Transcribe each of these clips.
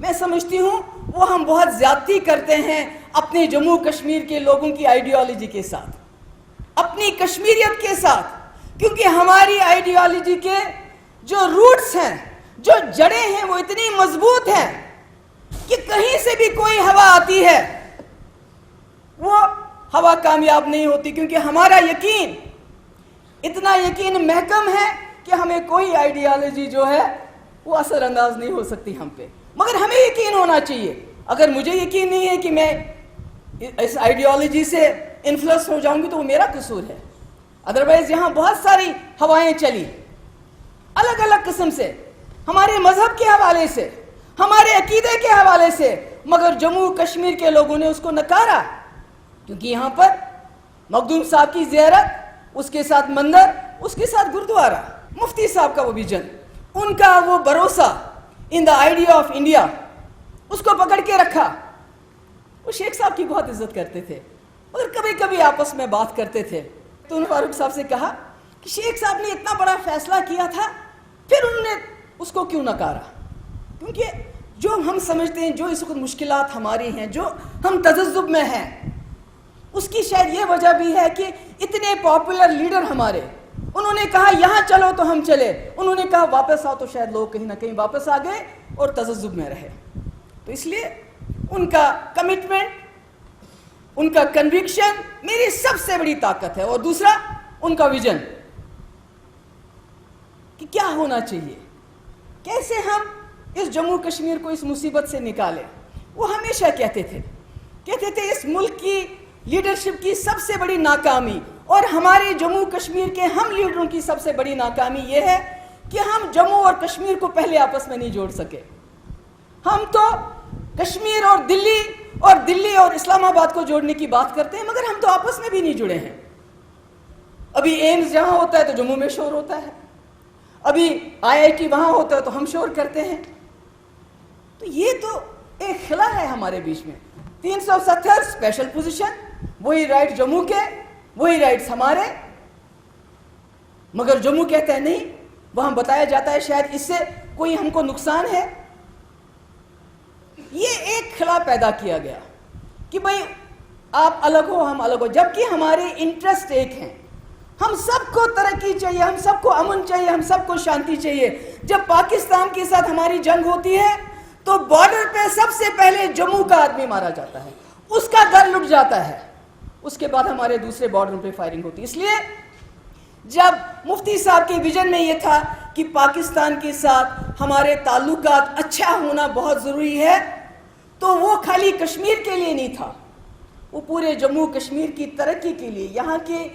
میں سمجھتی ہوں وہ ہم بہت زیادتی کرتے ہیں اپنے جموں کشمیر کے لوگوں کی آئیڈیالوجی کے ساتھ، اپنی کشمیریت کے ساتھ، کیونکہ ہماری آئیڈیالوجی کے جو روٹس ہیں، جو جڑیں ہیں، وہ اتنی مضبوط ہیں کہ کہیں سے بھی کوئی ہوا آتی ہے وہ ہوا کامیاب نہیں ہوتی، کیونکہ ہمارا یقین اتنا یقین محکم ہے کہ ہمیں کوئی آئیڈیالوجی جو ہے وہ اثر انداز نہیں ہو سکتی ہم پہ، مگر ہمیں یقین ہونا چاہیے۔ اگر مجھے یقین نہیں ہے کہ میں اس آئیڈیالوجی سے انفلوئنس ہو جاؤں گی تو وہ میرا قصور ہے، ادروائز یہاں بہت ساری ہوائیں چلی الگ الگ قسم سے، ہمارے مذہب کے حوالے سے، ہمارے عقیدے کے حوالے سے، مگر جموں کشمیر کے لوگوں نے اس کو نکارا، کیونکہ یہاں پر مخدوم صاحب کی زیارت، اس کے ساتھ مندر، اس کے ساتھ گردوارہ، مفتی صاحب کا وہ ویژن، ان کا وہ بھروسہ ان دا آئیڈیا آف انڈیا، اس کو پکڑ کے رکھا۔ وہ شیخ صاحب کی بہت عزت کرتے تھے اور کبھی کبھی آپس میں بات کرتے تھے، تو انہوں نے فاروق صاحب سے کہا کہ شیخ صاحب نے اتنا بڑا فیصلہ کیا تھا، پھر انہوں نے اس کو کیوں نکارا؟ کیونکہ جو ہم سمجھتے ہیں، جو اس وقت مشکلات ہماری ہیں، جو ہم تذبذب میں ہیں، اس کی شاید یہ وجہ بھی ہے کہ اتنے پاپولر لیڈر ہمارے، انہوں نے کہا یہاں چلو تو ہم چلے، انہوں نے کہا واپس آؤ تو شاید لوگ کہیں نہ کہیں واپس آ گئے اور تذبذب میں رہے۔ تو اس لیے ان کا کمٹمنٹ، ان کا کنوکشن میری سب سے بڑی طاقت ہے، اور دوسرا ان کا ویژن کہ کیا ہونا چاہیے، کیسے ہم اس جموں کشمیر کو اس مصیبت سے نکالیں۔ وہ ہمیشہ کہتے تھے اس ملک کی لیڈرشپ کی سب سے بڑی ناکامی اور ہمارے جموں کشمیر کے ہم لیڈروں کی سب سے بڑی ناکامی یہ ہے کہ ہم جموں اور کشمیر کو پہلے آپس میں نہیں جوڑ سکے۔ ہم تو کشمیر اور دلی اور اسلام آباد کو جوڑنے کی بات کرتے ہیں، مگر ہم تو آپس میں بھی نہیں جڑے ہیں۔ ابھی ایمز جہاں ہوتا ہے تو جموں میں شور ہوتا ہے، ابھی IIT وہاں ہوتا ہے تو ہم شور کرتے ہیں۔ تو یہ تو ایک خلا ہے ہمارے بیچ میں۔ 370 اسپیشل پوزیشن، وہی رائٹ جموں کے، وہی رائٹس ہمارے، مگر جموں کہتا ہے نہیں، وہاں بتایا جاتا ہے شاید اس سے کوئی ہم کو نقصان ہے۔ یہ ایک خلا پیدا کیا گیا کہ بھئی آپ الگ ہو، ہم الگ ہو، جبکہ ہمارے انٹرسٹ ایک ہیں۔ ہم سب کو ترقی چاہیے، ہم سب کو امن چاہیے، ہم سب کو شانتی چاہیے۔ جب پاکستان کے ساتھ ہماری جنگ ہوتی ہے تو بارڈر پہ سب سے پہلے جموں کا آدمی مارا جاتا ہے، اس کا گھر لٹ جاتا ہے، اس کے بعد ہمارے دوسرے بارڈر پہ فائرنگ ہوتی ہے۔ اس لیے جب مفتی صاحب کے ویژن میں یہ تھا کہ پاکستان کے ساتھ ہمارے تعلقات اچھا ہونا بہت ضروری ہے، تو وہ خالی کشمیر کے لیے نہیں تھا، وہ پورے جموں کشمیر کی ترقی کے لیے، یہاں کے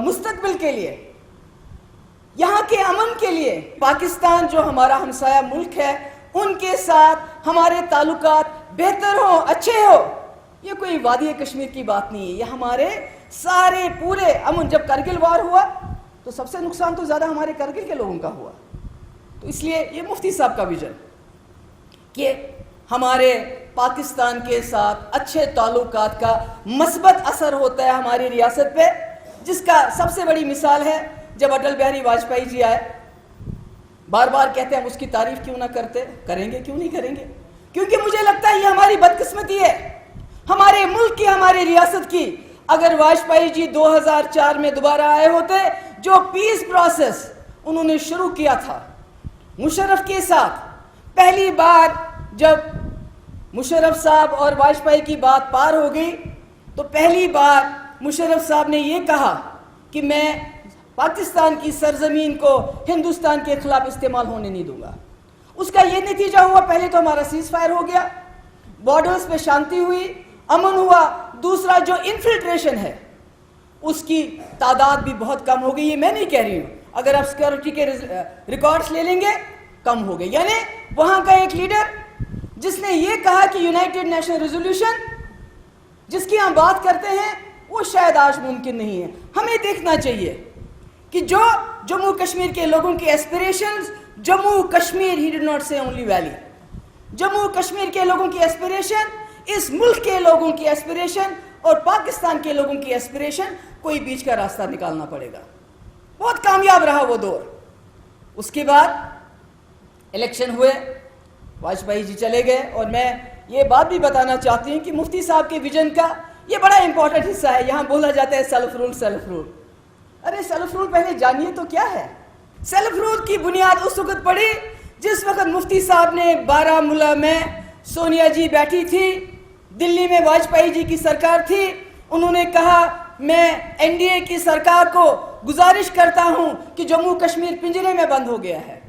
مستقبل کے لیے، یہاں کے امن کے لیے، پاکستان جو ہمارا ہمسایہ ملک ہے ان کے ساتھ ہمارے تعلقات بہتر ہوں، اچھے ہو۔ یہ کوئی وادی کشمیر کی بات نہیں ہے، یہ ہمارے سارے پورے امن۔ جب کرگل وار ہوا تو سب سے نقصان تو زیادہ ہمارے کرگل کے لوگوں کا ہوا، تو اس لیے یہ مفتی صاحب کا ویژن کہ ہمارے پاکستان کے ساتھ اچھے تعلقات کا مثبت اثر ہوتا ہے ہماری ریاست پہ، جس کا سب سے بڑی مثال ہے جب اٹل بہاری واجپئی جی آئے، بار بار کہتے ہیں ہم اس کی تعریف کیوں نہ کرتے، کریں گے، کیوں نہیں کریں گے، کیونکہ مجھے لگتا ہے یہ ہماری بدقسمتی ہے ہمارے ملک کی، ہماری ریاست کی۔ اگر واجپئی جی 2004 میں دوبارہ آئے ہوتے، جو پیس پروسیس انہوں نے شروع کیا تھا مشرف کے ساتھ، پہلی بار جب مشرف صاحب اور واجپئی کی بات پار ہو گئی تو پہلی بار مشرف صاحب نے یہ کہا کہ میں پاکستان کی سرزمین کو ہندوستان کے خلاف استعمال ہونے نہیں دوں گا۔ اس کا یہ نتیجہ ہوا، پہلے تو ہمارا سیز فائر ہو گیا، بارڈرز پہ شانتی ہوئی، امن ہوا۔ دوسرا جو انفلٹریشن ہے اس کی تعداد بھی بہت کم ہو گئی۔ یہ میں نہیں کہہ رہی ہوں، اگر آپ سیکورٹی کے ریکارڈز لے لیں گے کم ہو گئے۔ یعنی وہاں کا ایک لیڈر جس نے یہ کہا کہ یونائٹڈ نیشن ریزولوشن جس کی ہم بات کرتے ہیں وہ شاید آج ممکن نہیں ہے۔ ہمیں دیکھنا چاہیے کہ جو جموں کشمیر کے لوگوں کی aspirations, Jammu Kashmir he did not سے اونلی ویلی، جموں کشمیر کے لوگوں کی ایسپریشن، اس ملک کے لوگوں کی ایسپریشن اور پاکستان کے لوگوں کی ایسپریشن، کوئی بیچ کا راستہ نکالنا پڑے گا۔ بہت کامیاب رہا وہ دور۔ اس کے بعد الیکشن ہوئے، واجپئی جی چلے گئے. اور میں یہ بات بھی بتانا چاہتی ہوں کہ مفتی صاحب کے ویژن کا یہ بڑا امپورٹنٹ حصہ ہے. یہاں بولا جاتا ہے سیلف رول سیلف رول. ارے سیلف رول پہلے جانیے تو کیا ہے. سیلف رول کی بنیاد اس وقت پڑی جس وقت مفتی صاحب نے بارہمولہ میں سونیا جی بیٹھی تھی, دلی میں واجپئی جی کی سرکار تھی, انہوں نے کہا میں این ڈی اے کی سرکار کو گزارش کرتا ہوں کہ جموں کشمیر پنجرے میں بند ہو گیا ہے,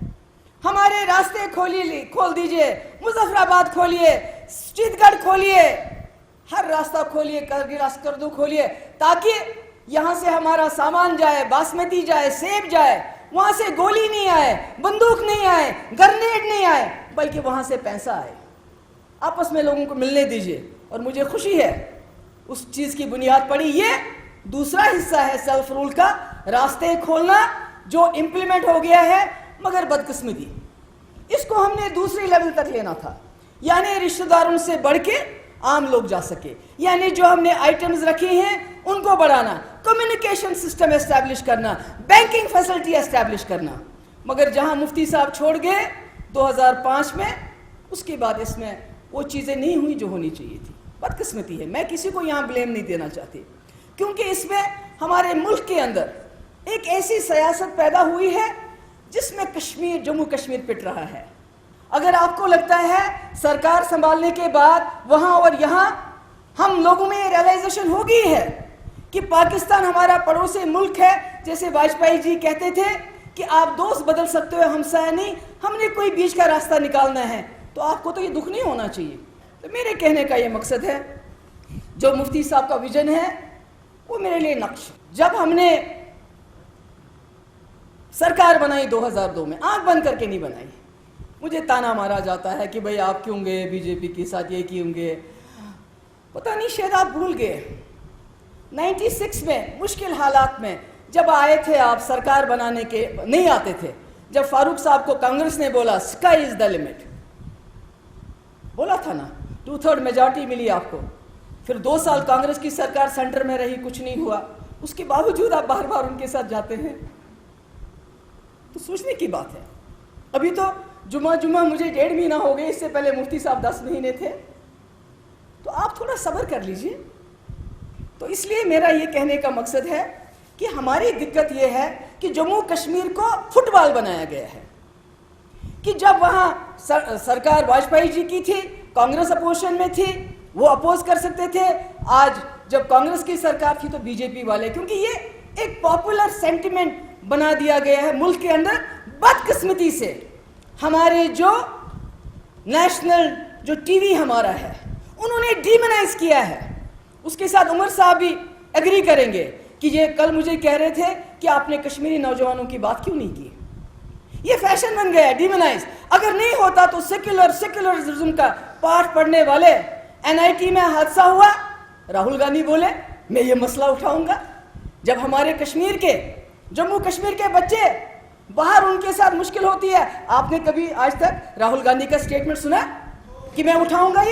ہمارے راستے کھول دیجئے, مظفر آباد کھولیے, چیت گڑھ کھولیے, ہر راستہ کھولیے, کرگل اسکردو کھولیے, تاکہ یہاں سے ہمارا سامان جائے, باسمتی جائے, سیب جائے, وہاں سے گولی نہیں آئے, بندوق نہیں آئے, گرنیڈ نہیں آئے, بلکہ وہاں سے پیسہ آئے. آپس میں لوگوں کو ملنے دیجئے. اور مجھے خوشی ہے اس چیز کی بنیاد پڑی. یہ دوسرا حصہ ہے سیلف رول کا, راستے کھولنا, جو امپلیمنٹ ہو گیا ہے. مگر بدقسمتی اس کو ہم نے دوسری لیول تک لینا تھا, یعنی رشتہ داروں سے بڑھ کے عام لوگ جا سکے, یعنی جو ہم نے آئٹمز رکھی ہیں ان کو بڑھانا, کمیونیکیشن سسٹم اسٹیبلش کرنا, بینکنگ فیسلٹی اسٹیبلش کرنا. مگر جہاں مفتی صاحب چھوڑ گئے 2005 میں, اس کے بعد اس میں وہ چیزیں نہیں ہوئی جو ہونی چاہیے تھی. بدقسمتی ہے, میں کسی کو یہاں بلیم نہیں دینا چاہتی, کیونکہ اس میں ہمارے ملک کے اندر ایک ایسی سیاست پیدا ہوئی ہے جس میں کشمیر, جموں کشمیر پٹ رہا ہے. اگر آپ کو لگتا ہے سرکار سنبھالنے کے بعد وہاں اور یہاں ہم لوگوں میں ریئلائزیشن ہو گئی ہے کہ پاکستان ہمارا پڑوسی ملک ہے, جیسے واجپئی جی کہتے تھے کہ آپ دوست بدل سکتے ہو, ہمسایہ نہیں, ہم نے کوئی بیچ کا راستہ نکالنا ہے, تو آپ کو تو یہ دکھ نہیں ہونا چاہیے. تو میرے کہنے کا یہ مقصد ہے, جو مفتی صاحب کا ویژن ہے وہ میرے لیے نقش. جب ہم نے سرکار بنائی 2002 میں, آنکھ بند کر کے نہیں بنائی. مجھے تانا مارا جاتا ہے کہ بھئی آپ کیوں گئے بی جے پی کے ساتھ, یہ کیوں گئے, پتہ نہیں شاید آپ بھول گئے. 96 میں مشکل حالات میں جب آئے تھے آپ سرکار بنانے کے, نہیں آتے تھے, جب فاروق صاحب کو کانگریس نے بولا اسکائی از دا لمٹ, بولا تھا نا, 2/3 میجارٹی ملی آپ کو. پھر 2 سال کانگریس کی سرکار سینٹر میں رہی, کچھ نہیں ہوا, اس کے باوجود آپ بار بار ان کے ساتھ جاتے ہیں. تو سوچنے کی بات ہے. ابھی تو جمعہ مجھے 1.5 مہینہ ہو گئے, اس سے پہلے مفتی صاحب 10 مہینے تھے. تو آپ تھوڑا صبر کر لیجئے. تو اس لیے میرا یہ کہنے کا مقصد ہے کہ ہماری دقت یہ ہے کہ جموں کشمیر کو فٹ بال بنایا گیا ہے, کہ جب وہاں سرکار واجپئی جی کی تھی, کانگریس اپوزیشن میں تھی, وہ اپوز کر سکتے تھے. آج جب کانگریس کی سرکار تھی تو بی جے پی والے, کیونکہ یہ ایک پاپولر سینٹیمنٹ بنا دیا گیا ہے ملک کے اندر. بدقسمتی سے ہمارے جو نیشنل جو ٹی وی ہمارا ہے انہوں نے ڈیمونائز کیا ہے. اس کے ساتھ عمر صاحب بھی ایگری کریں گے کہ یہ کل مجھے کہہ رہے تھے کہ آپ نے کشمیری نوجوانوں کی بات کیوں نہیں کی. یہ فیشن بن گیا ہے ڈیمونائز. اگر نہیں ہوتا تو سیکولرزم کا پاٹھ پڑھنے والے, این آئی ٹی میں حادثہ ہوا, راہل گاندھی بولے میں یہ مسئلہ اٹھاؤں گا. جب ہمارے کشمیر کے, جموں کشمیر کے بچے باہر ان کے ساتھ مشکل ہوتی ہے, آپ نے کبھی آج تک راہل گاندھی کا سٹیٹمنٹ سنا کہ میں اٹھاؤں گا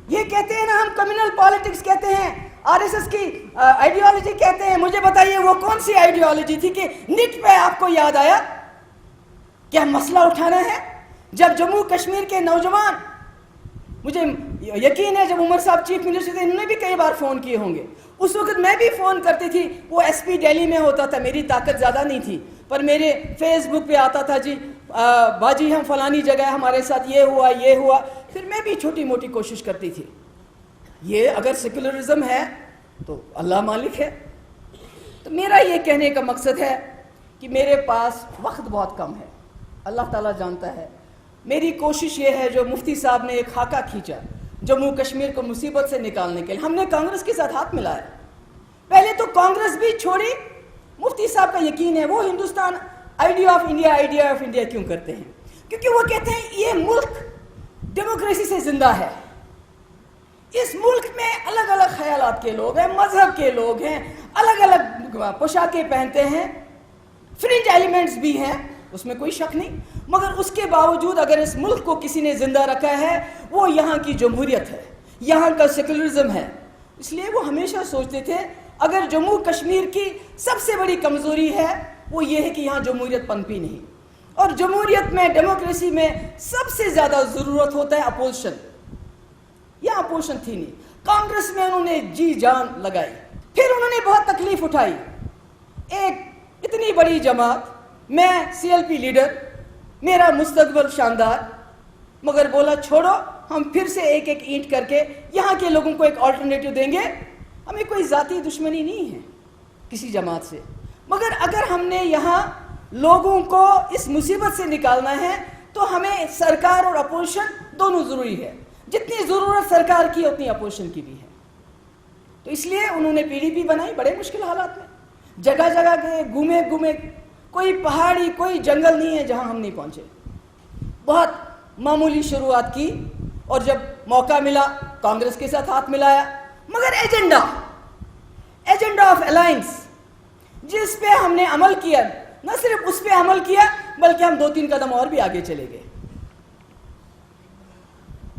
یہ کہتے ہیں نا ہم کمیونل پالیٹکس کہتے ہیں, آر ایس ایس کی آئیڈیالوجی کہتے ہیں. مجھے بتائیے وہ کون سی آئیڈیالوجی تھی کہ نٹ پہ آپ کو یاد آیا کہ ہم مسئلہ اٹھانا ہے. جب جموں کشمیر کے نوجوان, مجھے یقین ہے جب عمر صاحب چیف منسٹر تھے انہوں نے بھی کئی بار فون کیے ہوں گے, اس وقت میں بھی فون کرتی تھی. وہ ایس پی دہلی میں ہوتا تھا, میری طاقت زیادہ نہیں تھی, پر میرے فیس بک پہ آتا تھا جی باجی ہم فلانی جگہ ہمارے ساتھ یہ ہوا. پھر میں بھی چھوٹی موٹی کوشش کرتی تھی. یہ اگر سیکولرزم ہے تو اللہ مالک ہے. تو میرا یہ کہنے کا مقصد ہے کہ میرے پاس وقت بہت کم ہے, اللہ تعالیٰ جانتا ہے. میری کوشش یہ ہے, جو مفتی صاحب نے ایک خاکہ کھینچا جموں کشمیر کو مصیبت سے نکالنے کے لیے, ہم نے کانگریس کے ساتھ ہاتھ ملایا. پہلے تو کانگریس بھی چھوڑی. مفتی صاحب کا یقین ہے وہ ہندوستان آئیڈیا آف انڈیا کیوں کرتے ہیں, کیونکہ وہ کہتے ہیں یہ ملک ڈیموکریسی سے زندہ ہے. اس ملک میں الگ الگ خیالات کے لوگ ہیں, مذہب کے لوگ ہیں, الگ الگ پوشاکیں پہنتے ہیں, فرنج ایلیمنٹس بھی ہیں, اس میں کوئی شک نہیں. مگر اس کے باوجود اگر اس ملک کو کسی نے زندہ رکھا ہے وہ یہاں کی جمہوریت ہے, یہاں کا سیکولرزم ہے. اس لیے وہ ہمیشہ سوچتے تھے اگر جموں کشمیر کی سب سے بڑی کمزوری ہے وہ یہ ہے کہ یہاں جمہوریت پنپی نہیں. اور جمہوریت میں ڈیموکریسی میں سب سے زیادہ ضرورت ہوتا ہے اپوزیشن. یہاں اپوزیشن تھی نہیں. کانگریس میں انہوں نے جی جان لگائی. پھر انہوں نے بہت تکلیف اٹھائی. ایک اتنی بڑی جماعت, میں سی ایل پی لیڈر, میرا مستقبل شاندار, مگر بولا چھوڑو, ہم پھر سے ایک ایک اینٹ کر کے یہاں کے لوگوں کو ایک آلٹرنیٹو دیں گے. ہمیں کوئی ذاتی دشمنی نہیں ہے کسی جماعت سے, مگر اگر ہم نے یہاں لوگوں کو اس مصیبت سے نکالنا ہے تو ہمیں سرکار اور اپوزیشن دونوں ضروری ہے. جتنی ضرورت سرکار کی اتنی اپوزیشن کی بھی ہے. تو اس لیے انہوں نے پی ڈی پی بنائی بڑے مشکل حالات میں, جگہ جگہ گئے, گھومے, کوئی پہاڑی کوئی جنگل نہیں ہے جہاں ہم نہیں پہنچے. بہت معمولی شروعات کی, اور جب موقع ملا کانگریس کے ساتھ ہاتھ ملایا. مگر ایجنڈا آف الائنس جس پہ ہم نے عمل کیا, نہ صرف اس پہ عمل کیا بلکہ ہم 2-3 قدم اور بھی آگے چلے گئے,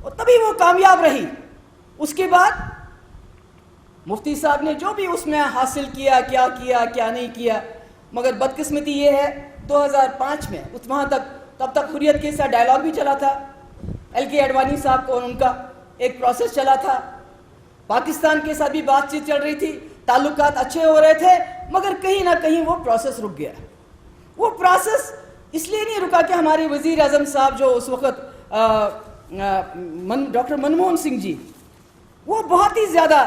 اور تبھی وہ کامیاب رہی. اس کے بعد مفتی صاحب نے جو بھی اس میں حاصل کیا کیا نہیں کیا, مگر بدقسمتی یہ ہے 2005 میں وہاں تب تک حریت کے ساتھ ڈائلاگ بھی چلا تھا, ایل کے اڈوانی صاحب کو ان کا ایک پروسیس چلا تھا, پاکستان کے ساتھ بھی بات چیت چل رہی تھی, تعلقات اچھے ہو رہے تھے, مگر کہیں نہ کہیں وہ پروسیس رک گیا. وہ پروسیس اس لیے نہیں رکا کہ ہمارے وزیر اعظم صاحب جو اس وقت ڈاکٹر منموہن سنگھ جی, وہ بہت ہی زیادہ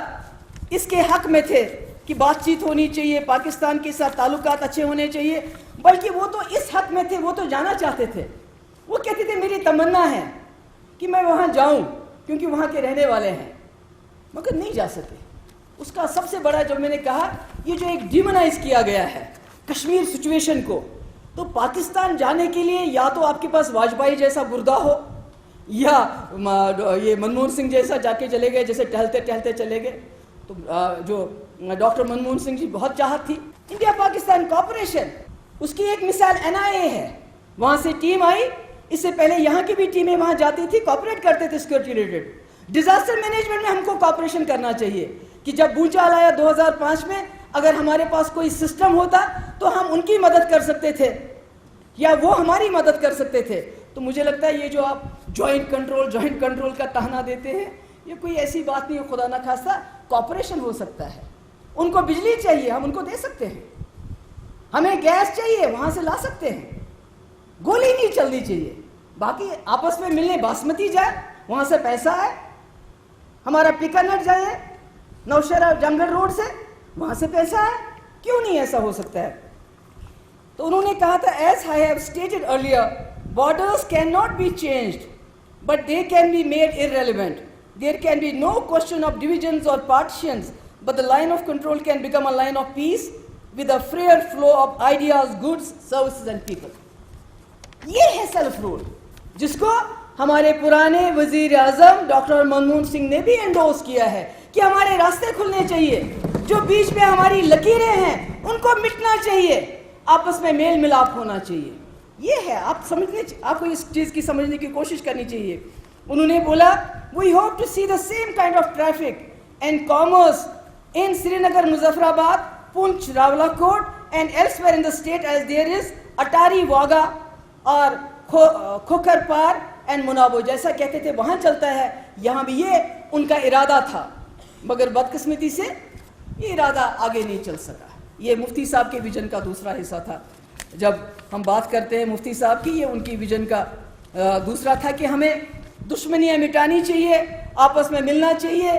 اس کے حق میں تھے کہ بات چیت ہونی چاہیے, پاکستان کے ساتھ تعلقات اچھے ہونے چاہیے, بلکہ وہ تو اس حق میں تھے, وہ تو جانا چاہتے تھے. وہ کہتے تھے میری تمنا ہے کہ میں وہاں جاؤں کیونکہ وہاں کے رہنے والے ہیں, مگر نہیں جا سکے. اس کا سب سے بڑا جو میں نے کہا, یہ جو ایک ڈیمونائز کیا گیا ہے کشمیر سچویشن کو, تو پاکستان جانے کے لیے یا تو آپ کے پاس واجپئی جیسا گردہ ہو, یا یہ منموہن سنگھ جیسا جا کے چلے گئے, جیسے ٹہلتے چلے گئے. تو جو ڈاکٹر منموہن سنگھ جی بہت چاہت تھی. انڈیا پاکستان کوآپریشن, اس کی ایک مثال NIA ہے. وہاں سے ٹیم آئی, اس سے پہلے یہاں کی بھی ٹیمیں وہاں جاتی تھی, کوآپریٹ کرتے تھے سیکورٹی ریلیٹڈ. ڈیزاسٹر مینجمنٹ میں ہم کو کوآپریشن کرنا چاہیے کہ جب بھوچال آیا 2005 میں, اگر ہمارے پاس کوئی سسٹم ہوتا تو ہم ان کی مدد کر سکتے تھے یا وہ ہماری مدد کر سکتے تھے. تو مجھے لگتا ہے یہ جو آپ جوائنٹ کنٹرول کا تہنا دیتے ہیں, یہ کوئی ایسی بات نہیں ہے. خدا نہ خواستہ کوآپریشن ہو سکتا ہے. ان کو بجلی چاہیے, ہم ان کو دے سکتے ہیں. ہمیں گیس چاہیے, وہاں سے لا سکتے ہیں. گولی نہیں چلنی چاہیے. باقی آپس میں ملنے باسمتی جائے, وہاں سے پیسہ ہے. ہمارا پکنٹ جائے نوشہرہ جنگل روڈ سے, وہاں سے پیسہ ہے. کیوں نہیں ایسا ہو سکتا ہے؟ تو انہوں نے کہا تھا, as I have stated earlier, borders cannot be changed, but they can be made irrelevant. There can be no question of divisions or partitions, but the line of control can become a line of peace with a freer flow of ideas, goods, services and people. یہ ہے self role, جس کو ہمارے پرانے وزیر اعظم doctor Manmohan Singh نے بھی indoors کیا ہے کہ ہمارے راستے کھلنے چاہیے, جو بیچ میں ہماری لکیریں ہیں ان کو مٹنا چاہیے, آپس میں میل ملاپ ہونا چاہیے. یہ ہے, آپ کو اس چیز کی سمجھنے کی کوشش کرنی چاہیے. انہوں نے بولا, we hope to see the same kind of traffic and commerce in Srinagar, Muzaffarabad, Poonch, Rawalakot and elsewhere in the state as there is Atari, Wagah اور کھوکھر اینڈ منابو. جیسا کہتے تھے وہاں چلتا ہے, یہاں بھی یہ ان کا ارادہ تھا, مگر بدقسمتی سے یہ ارادہ آگے نہیں چل سکا. یہ مفتی صاحب کے ویژن کا دوسرا حصہ تھا. جب ہم بات کرتے ہیں مفتی صاحب کی, یہ ان کی ویژن کا دوسرا تھا کہ ہمیں دشمنیاں مٹانی چاہیے, آپس میں ملنا چاہیے,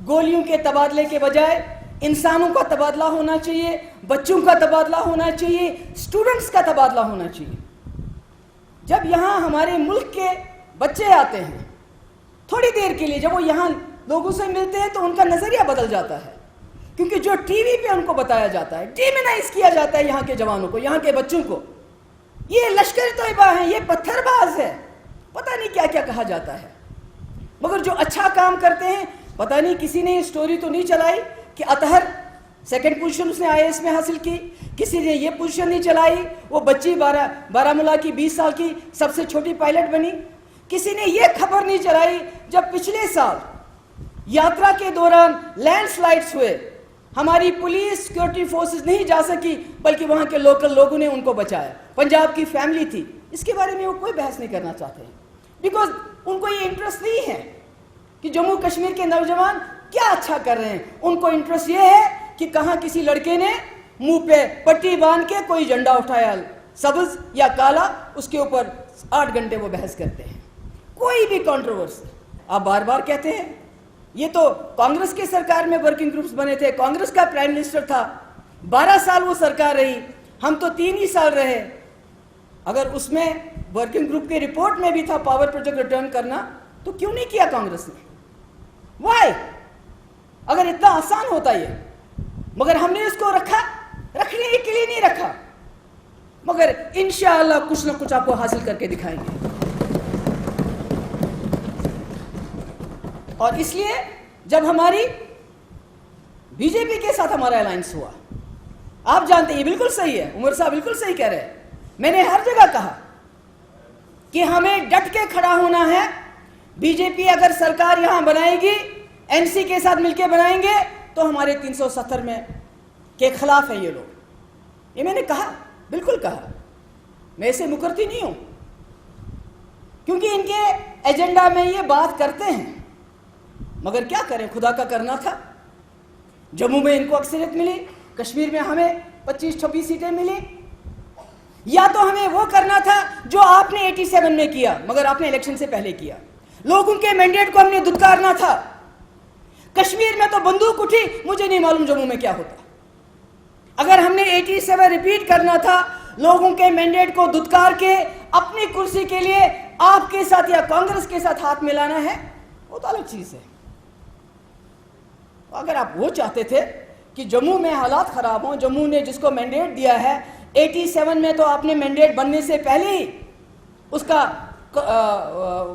گولیوں کے تبادلے کے بجائے انسانوں کا تبادلہ ہونا چاہیے, بچوں کا تبادلہ ہونا چاہیے, اسٹوڈنٹس کا تبادلہ ہونا چاہیے. جب یہاں ہمارے ملک کے بچے آتے ہیں تھوڑی دیر کے لیے, جب وہ یہاں لوگوں سے ملتے ہیں تو ان کا نظریہ بدل جاتا ہے, کیونکہ جو ٹی وی پہ ان کو بتایا جاتا ہے, ڈیمونائز کیا جاتا ہے یہاں کے جوانوں کو, یہاں کے بچوں کو. یہ لشکر طیبہ ہیں, یہ پتھر باز ہے, پتہ نہیں کیا کیا کہا جاتا ہے. مگر جو اچھا کام کرتے ہیں, پتہ نہیں کسی نے یہ سٹوری تو نہیں چلائی کہ اطہر سیکنڈ پوزیشن اس نے IAS میں حاصل کی, کسی نے یہ پوزیشن نہیں چلائی, وہ بچی بارہمولہ کی 20 سال کی سب سے چھوٹی پائلٹ بنی. کسی نے یہ خبر نہیں چلائی جب پچھلے سال یاترا کے دوران لینڈ سلائڈز ہوئے, ہماری پولیس سیکورٹی فورسز نہیں جا سکی, بلکہ وہاں کے لوکل لوگوں نے ان کو بچایا. پنجاب کی فیملی تھی, اس کے بارے میں وہ کوئی بحث نہیں کرنا چاہتے ہیں، بیکاز ان کو یہ انٹرسٹ نہیں ہے کہ جموں کشمیر کے نوجوان کیا اچھا کر رہے ہیں. ان کو انٹرسٹ یہ ہے کہ کہاں کسی لڑکے نے منہ پہ پٹی باندھ کے کوئی جھنڈا اٹھایا سبز یا کالا، اس کے اوپر 8 گھنٹے وہ بحث کرتے ہیں. کوئی بھی کنٹروورسی. آپ بار بار کہتے ہیں یہ تو کانگریس کی سرکار میں ورکنگ گروپس بنے تھے، کانگریس کا پرائم منسٹر تھا، 12 سال وہ سرکار رہی، ہم تو 3 ہی سال رہے. اگر اس میں ورکنگ گروپ کی رپورٹ میں بھی تھا پاور پروجیکٹ ریٹرن کرنا، تو کیوں نہیں کیا کانگریس نے؟ وائی؟ اگر اتنا آسان ہوتا یہ، مگر ہم نے اس کو رکھنے کے لیے نہیں رکھا. مگر انشاءاللہ کچھ نہ کچھ آپ کو حاصل کر کے دکھائیں گے. اور اس لیے جب ہماری بی جے پی کے ساتھ ہمارا الائنس ہوا، آپ جانتے ہیں یہ بالکل صحیح ہے، عمر صاحب بالکل صحیح کہہ رہے ہیں. میں نے ہر جگہ کہا کہ ہمیں ڈٹ کے کھڑا ہونا ہے. بی جے پی اگر سرکار یہاں بنائے گی، این سی کے ساتھ مل کے بنائیں گے، تو ہمارے 370 میں کے خلاف ہیں یہ لوگ. یہ میں نے کہا، بالکل کہا. میں اسے مکرتی نہیں ہوں، کیونکہ ان کے ایجنڈا میں یہ بات کرتے ہیں. مگر کیا کریں، خدا کا کرنا تھا. جموں میں ان کو اکثریت ملی، کشمیر میں ہمیں 25-26 سیٹیں ملی. یا تو ہمیں وہ کرنا تھا جو آپ نے 87 میں کیا، مگر آپ نے الیکشن سے پہلے کیا. لوگوں کے مینڈیٹ کو ہم نے دھتکارنا تھا. کشمیر میں تو بندوق اٹھی، مجھے نہیں معلوم جموں میں کیا ہوتا. اگر ہم نے 87 ریپیٹ کرنا تھا، لوگوں کے مینڈیٹ کو دھتکار کے اپنی کرسی کے لیے آپ کے ساتھ یا کانگریس کے ساتھ ہاتھ ملانا ہے، وہ تو الگ چیز ہے. اگر آپ وہ چاہتے تھے کہ جموں میں حالات خراب ہوں، جموں نے جس کو مینڈیٹ دیا ہے 87 میں، تو آپ نے مینڈیٹ بننے سے پہلے ہی اس کا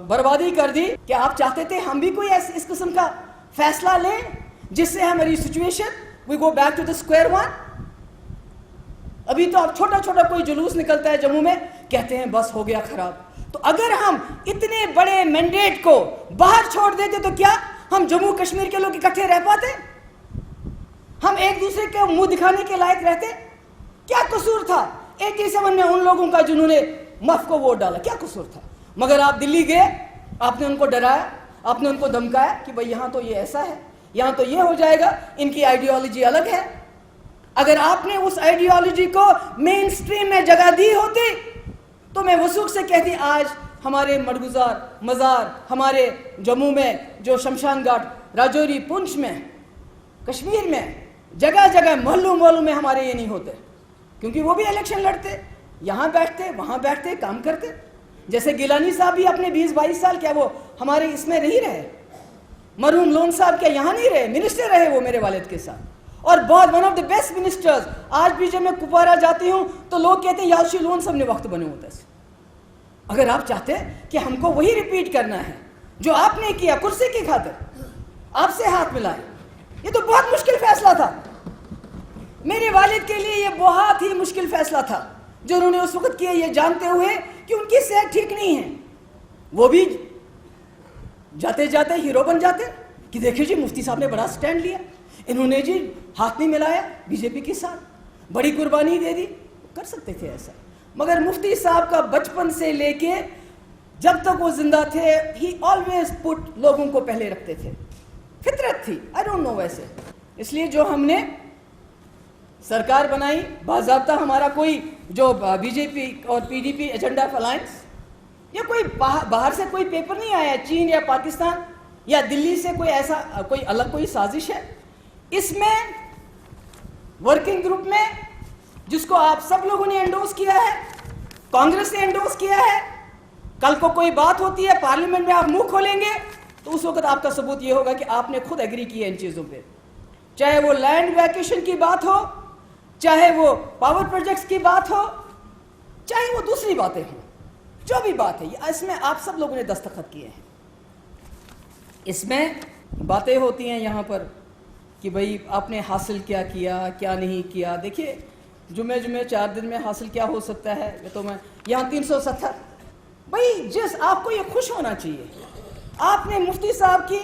بربادی کر دی. کہ آپ چاہتے تھے ہم بھی کوئی اس قسم کا فیصلہ لیں جس سے ہماری situation we go back to the square one. ابھی تو اب چھوٹا چھوٹا کوئی جلوس نکلتا ہے جموں میں، کہتے ہیں بس ہو گیا خراب. تو اگر ہم اتنے بڑے مینڈیٹ کو باہر چھوڑ دیتے تو کیا ہم جموں کشمیر کے لوگ اکٹھے رہ پاتے؟ ہم ایک دوسرے کے منہ دکھانے کے لائق رہتے؟ کیا قصور تھا 87 میں ان لوگوں کا جنہوں نے مف کو ووٹ ڈالا؟ کیا قصور تھا؟ مگر آپ دلی گئے، آپ نے ان کو ڈرایا، آپ نے ان کو دھمکایا کہ بھئی یہاں تو یہ ایسا ہے، یہاں تو یہ ہو جائے گا، ان کی آئیڈیالوجی الگ ہے. اگر آپ نے اس آئیڈیالوجی کو مین سٹریم میں جگہ دی ہوتی تو میں وثوق سے کہتی آج ہمارے مڑگزار مزار، ہمارے جموں میں جو شمشان گھاٹ، راجوری، پونچھ میں، کشمیر میں جگہ جگہ محلوں میں ہمارے یہ نہیں ہوتے. کیونکہ وہ بھی الیکشن لڑتے، یہاں بیٹھتے وہاں بیٹھتے کام کرتے. جیسے گیلانی صاحب بھی اپنے 20-22 سال کیا وہ ہمارے اس میں نہیں رہے. مرحوم لون صاحب کیا یہاں نہیں رہے، منسٹر رہے وہ میرے والد کے ساتھ، اور بہت one of the best ministers. آج بھی جب میں کپوارہ جاتی ہوں تو لوگ کہتے ہیں یاشی لون صاحب نے وقت بنے ہوتا ہے. اگر آپ چاہتے کہ ہم کو وہی ریپیٹ کرنا ہے جو آپ نے کیا کرسی کی خاطر، آپ سے ہاتھ ملائے، یہ تو بہت مشکل فیصلہ تھا. میرے والد کے لیے یہ بہت ہی مشکل فیصلہ تھا جو انہوں نے اس وقت کیا، یہ جانتے ہوئے کہ ان کی صحت ٹھیک نہیں ہے. وہ بھی جاتے جاتے ہیرو بن جاتے کہ دیکھیں جی مفتی صاحب نے بڑا سٹینڈ لیا، انہوں نے جی ہاتھ نہیں ملایا بی جے پی کے ساتھ، بڑی قربانی دے دی. کر سکتے تھے ایسا، مگر مفتی صاحب کا بچپن سے لے کے جب تک وہ زندہ تھے ہی آلویز پٹ لوگوں کو پہلے رکھتے تھے. فطرت تھی، آئی ڈونٹ نو ویسے. اس لیے جو ہم نے سرکار بنائی، باضابطہ ہمارا کوئی جو بی جے پی اور پی D P agenda of alliance, یہ کوئی باہر سے کوئی پیپر نہیں آیا، چین یا پاکستان یا دلی سے کوئی ایسا کوئی الگ کوئی سازش ہے. اس میں ورکنگ گروپ میں جس کو آپ سب لوگوں نے انڈورس کیا ہے، کانگریس نے انڈورس کیا ہے، کل کو کوئی بات ہوتی ہے پارلیمنٹ میں آپ منہ کھولیں گے تو اس وقت آپ کا ثبوت یہ ہوگا کہ آپ نے خود ایگری کیا ان چیزوں پہ. چاہے وہ لینڈ ویکیشن کی بات ہو، چاہے وہ پاور پروجیکٹس کی بات ہو، چاہے وہ دوسری باتیں ہوں، جو بھی بات ہے اس میں آپ سب لوگوں نے دستخط کیے ہیں. اس میں باتیں ہوتی ہیں یہاں پر کہ بھئی آپ نے حاصل کیا کیا نہیں کیا. دیکھیے جمعے 4 دن میں حاصل کیا ہو سکتا ہے، یہ تو میں یہاں 370. بھئی جس آپ کو یہ خوش ہونا چاہیے، آپ نے مفتی صاحب کی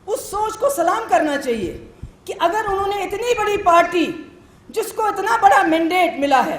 اس سوچ کو سلام کرنا چاہیے کہ اگر انہوں نے اتنی بڑی پارٹی جس کو اتنا بڑا مینڈیٹ ملا ہے،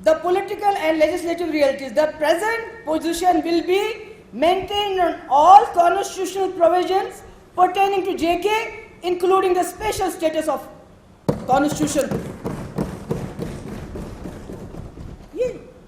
the political and legislative realities, the present position will be maintained on all constitutional provisions pertaining to JK, including the special status of constitution.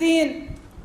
3,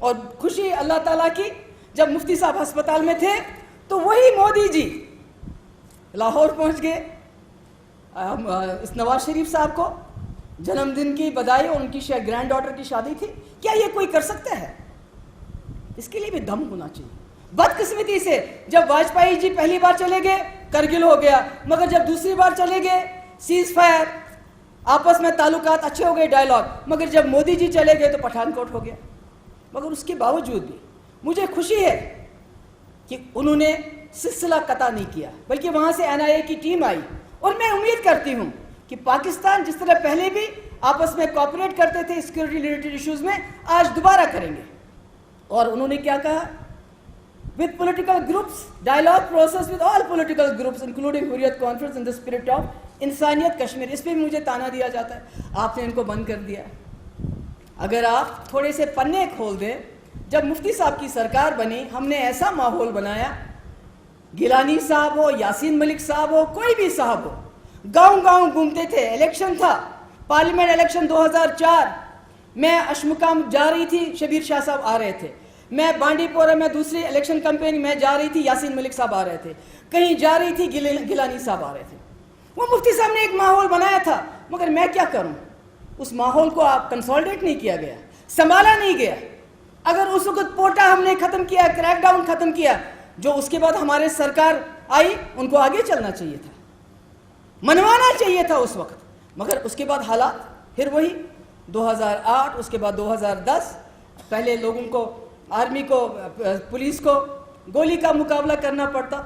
اور خوشی اللہ تعالیٰ کی، جب مفتی صاحب ہسپتال میں تھے تو وہی مودی جی لاہور پہنچ گئے، اس نواز شریف صاحب کو جنم دن کی بدائی، اور ان کی گرینڈ ڈاٹر کی شادی تھی. کیا یہ کوئی کر سکتا ہے؟ اس کے لیے بھی دم ہونا چاہیے. بدقسمتی سے جب واجپئی جی پہلی بار چلے گئے کرگل ہو گیا، مگر جب دوسری بار چلے گئے سیز فائر، آپس میں تعلقات اچھے ہو گئے، ڈائلاگ. مگر جب مودی جی چلے گئے تو پٹھان کوٹ ہو گیا. مگر اس کے باوجود بھی مجھے خوشی ہے کہ انہوں نے سلسلہ قطع نہیں کیا، بلکہ وہاں سے NIA کی ٹیم آئی، اور میں امید کرتی ہوں کہ پاکستان جس طرح پہلے بھی آپس میں کوآپریٹ کرتے تھے سیکورٹی ریلیٹڈ ایشوز میں، آج دوبارہ کریں گے. اور انہوں نے کیا کہا؟ with political groups, dialogue process with all political groups including Hurriyat Conference in the spirit of انسانیت کشمیر. اس پہ بھی مجھے تانا دیا جاتا ہے، آپ نے ان کو بند کر دیا. اگر آپ تھوڑے سے پنے کھول دیں، جب مفتی صاحب کی سرکار بنی ہم نے ایسا ماحول بنایا، گیلانی صاحب ہو، یاسین ملک صاحب ہو، کوئی بھی صاحب ہو، گاؤں گاؤں گھومتے تھے. الیکشن تھا، پارلیمنٹ الیکشن 2004 میں اشمقام جا رہی تھی، شبیر شاہ صاحب آ رہے تھے. میں بانڈی پورہ میں دوسری الیکشن کمپین میں جا رہی تھی، یاسین ملک صاحب آ رہے تھے. کہیں جا رہی تھی، گیلانی صاحب آ رہے تھے. وہ مفتی صاحب نے ایک ماحول بنایا تھا، مگر میں کیا کروں؟ اس ماحول کو آپ کنسولیڈیٹ نہیں کیا گیا، سنبھالا نہیں گیا. اگر اس وقت پوٹا ہم نے ختم کیا، کریک ڈاؤن ختم کیا، جو اس کے بعد ہمارے سرکار آئی ان کو آگے چلنا چاہیے تھا، منوانا چاہیے تھا اس وقت. مگر اس کے بعد حالات پھر وہی 2008، اس کے بعد 2010. پہلے لوگوں کو، آرمی کو، پولیس کو گولی کا مقابلہ کرنا پڑتا،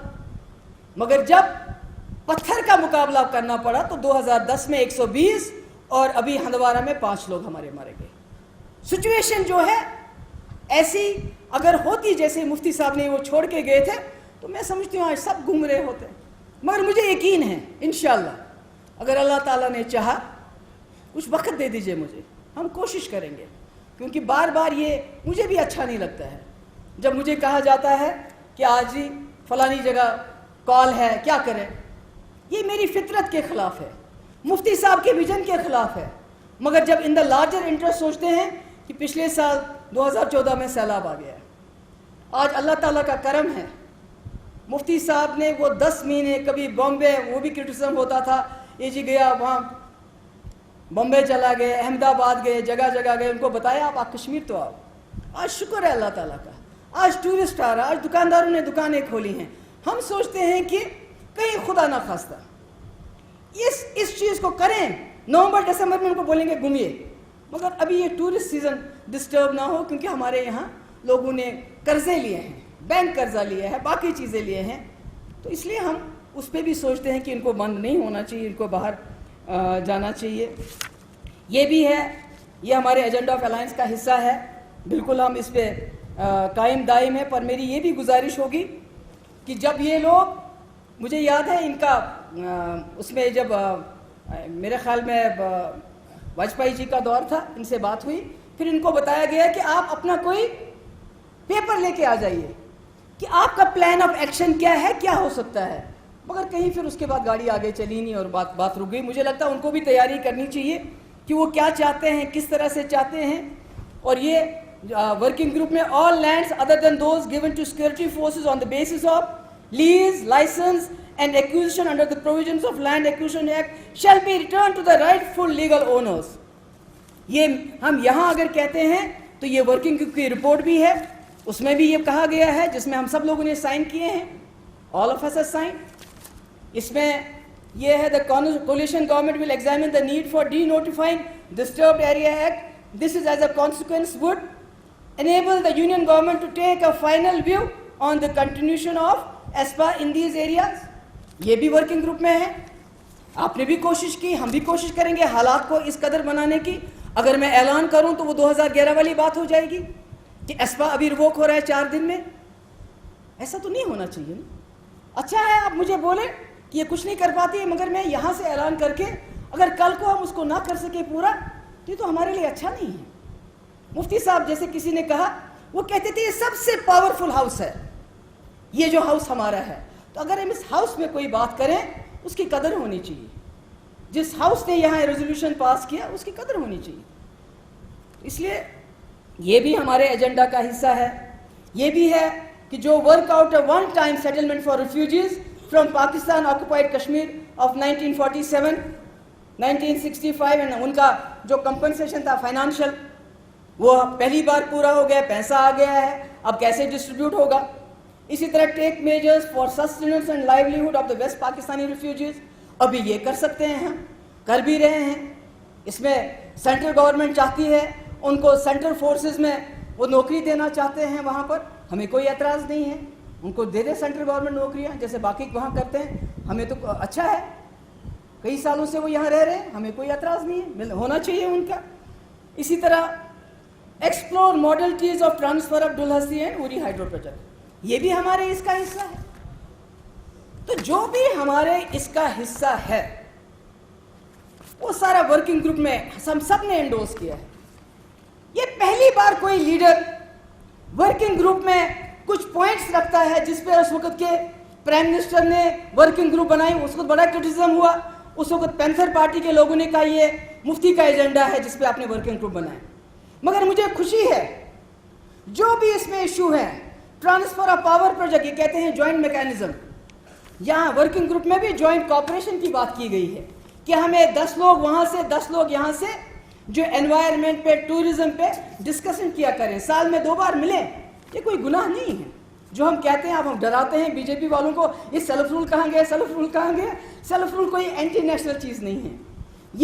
مگر جب پتھر کا مقابلہ کرنا پڑا تو 2010 میں 120 اور ابھی ہندوارہ میں 5 لوگ ہمارے مارے گئے. سچویشن جو ہے ایسی اگر ہوتی جیسے مفتی صاحب نے وہ چھوڑ کے گئے تھے تو میں سمجھتی ہوں آج سب گھوم رہے ہوتے. مگر مجھے یقین ہے انشاءاللہ اگر اللہ تعالیٰ نے چاہا، کچھ وقت دے دیجئے مجھے، ہم کوشش کریں گے. کیونکہ بار بار یہ مجھے بھی اچھا نہیں لگتا ہے جب مجھے کہا جاتا ہے کہ آج ہی فلانی جگہ کال ہے، کیا کریں. یہ میری فطرت کے خلاف ہے، مفتی صاحب کے ویژن کے خلاف ہے. مگر جب ان دا لارجر انٹرسٹ سوچتے ہیں کہ پچھلے سال 2014 میں سیلاب آ گیا، آج اللہ تعالیٰ کا کرم ہے، مفتی صاحب نے وہ 10 مہینے کبھی بامبے، وہ بھی کرٹیسزم ہوتا تھا، یہ جی گیا وہاں بمبے چلا گئے، احمد آباد گئے، جگہ جگہ گئے، ان کو بتایا آپ کشمیر تو آؤ. آج شکر ہے اللہ تعالیٰ کا، آج ٹورسٹ آ رہا، آج دکانداروں نے دکانیں کھولی ہیں. ہم سوچتے ہیں کہ کہیں خدا نہ خواستہ اس چیز کو کریں، نومبر دسمبر میں ان کو بولیں گے گھومیے، مگر ابھی یہ ٹورسٹ سیزن ڈسٹرب نہ ہو، کیونکہ ہمارے یہاں لوگوں نے قرضے لیے ہیں، بینک قرضہ لیا ہے، باقی چیزیں لیے ہیں، تو اس لیے ہم اس پہ بھی سوچتے ہیں کہ ان کو بند نہیں ہونا چاہیے، ان کو باہر جانا چاہیے. یہ بھی ہے، یہ ہمارے ایجنڈا آف الائنس کا حصہ ہے، بالکل ہم اس پہ قائم دائم ہے. پر میری یہ بھی گزارش ہوگی کہ جب یہ لوگ، مجھے یاد ہے ان کا اس میں جب میرے خیال میں واجپئی جی کا دور تھا، ان سے بات ہوئی، پھر ان کو بتایا گیا کہ آپ اپنا کوئی پیپر لے کے آ جائیے کہ آپ کا پلان آف ایکشن کیا ہے، کیا ہو سکتا ہے. مگر کہیں پھر اس کے بعد گاڑی آگے چلی نہیں اور بات رک گئی. مجھے لگتا ہے ان کو بھی تیاری کرنی چاہیے کہ وہ کیا چاہتے ہیں، کس طرح سے چاہتے ہیں. اور یہ ورکنگ گروپ میں all lands other than those given to security forces on the basis of lease, license and acquisition under the provisions of Land Acquisition Act shall be returned to the rightful legal owners. یہ ہم یہاں اگر کہتے ہیں تو یہ working group کی report بھی ہے، اس میں بھی یہ کہا گیا ہے، جس میں ہم سب لوگوں نے سائن کیے ہیں، all of us have signed. اس میں یہ ہے the coalition government will examine the need for denotifying disturbed area act. This is as a consequence would enable the union government to take a final view on the continuation of ESPA in these areas. یہ بھی working group میں ہے. آپ نے بھی کوشش کی، ہم بھی کوشش کریں گے حالات کو اس قدر بنانے کی. اگر میں اعلان کروں تو وہ 2011 والی بات ہو جائے گی کہ ESPA ابھی ریووک ہو رہا ہے 4 دن میں. ایسا تو نہیں ہونا چاہیے نا. اچھا ہے آپ مجھے بولیں کہ یہ کچھ نہیں کر پاتی ہے، مگر میں یہاں سے اعلان کر کے اگر کل کو ہم اس کو نہ کر سکے پورا تو یہ تو ہمارے لیے اچھا نہیں ہے. مفتی صاحب جیسے کسی نے کہا، وہ کہتے تھے یہ سب سے پاورفل ہاؤس ہے، یہ جو ہاؤس ہمارا ہے. تو اگر ہم اس ہاؤس میں کوئی بات کریں اس کی قدر ہونی چاہیے. جس ہاؤس نے یہاں ریزولوشن پاس کیا اس کی قدر ہونی چاہیے. اس لیے یہ بھی ہمارے ایجنڈا کا حصہ ہے. یہ بھی ہے کہ جو work out a one time settlement for refugees from Pakistan occupied Kashmir of 1947 1965 and ان کا جو کمپنسیشن تھا فائنانشل، وہ پہلی بار پورا ہو گیا، پیسہ آ گیا ہے، اب کیسے ڈسٹریبیوٹ ہوگا. اسی طرح take measures for sustenance and livelihood of the West Pakistani refugees, ابھی یہ کر سکتے ہیں، ہم کر بھی رہے ہیں. اس میں سینٹرل گورنمنٹ چاہتی ہے ان کو سینٹرل فورسز میں وہ نوکری دینا چاہتے ہیں، وہاں پر ہمیں کوئی اعتراض نہیں ہے، ان کو دے دے سینٹرل گورنمنٹ نوکریاں جیسے باقی وہاں کرتے ہیں، ہمیں تو اچھا ہے، کئی سالوں سے وہ یہاں رہ رہے ہیں، ہمیں کوئی اعتراض نہیں ہے، ہونا چاہیے ان کا. اسی طرح explore modalities of transfer of Dulhasti and Uri hydro project, یہ بھی ہمارے اس کا حصہ ہے. تو جو بھی ہمارے اس کا حصہ ہے وہ سارا ورکنگ گروپ میں ہم سب نے انڈورس کیا ہے. یہ پہلی بار کوئی لیڈر ورکنگ گروپ میں کچھ پوائنٹس رکھتا ہے جس پہ اس وقت کے پرائم منسٹر نے ورکنگ گروپ بنائی، اس وقت بڑا کرٹیسزم ہوا. اس وقت پینتھر پارٹی کے لوگوں نے کہا یہ مفتی کا ایجنڈا ہے جس پہ آپ نے ورکنگ گروپ بنایا. مگر مجھے خوشی ہے جو بھی اس میں ایشو ہے، ٹرانسفر آف پاور پروجیکٹ، یہ کہتے ہیں جوائنٹ میکینزم، یہاں ورکنگ گروپ میں بھی جوائنٹ کوآپریشن کی بات کی گئی ہے کہ ہمیں 10 لوگ وہاں سے 10 لوگ یہاں سے جو انوائرمنٹ پہ ٹورزم پہ ڈسکشن کیا کریں، سال میں 2 بار ملیں. یہ کوئی گناہ نہیں ہے جو ہم کہتے ہیں. اب ہم ڈراتے ہیں بی جے پی والوں کو، یہ سیلف رول کہاں گئے، سیلف رول کہاں گئے. سیلف رول کوئی اینٹی نیشنل چیز نہیں ہے،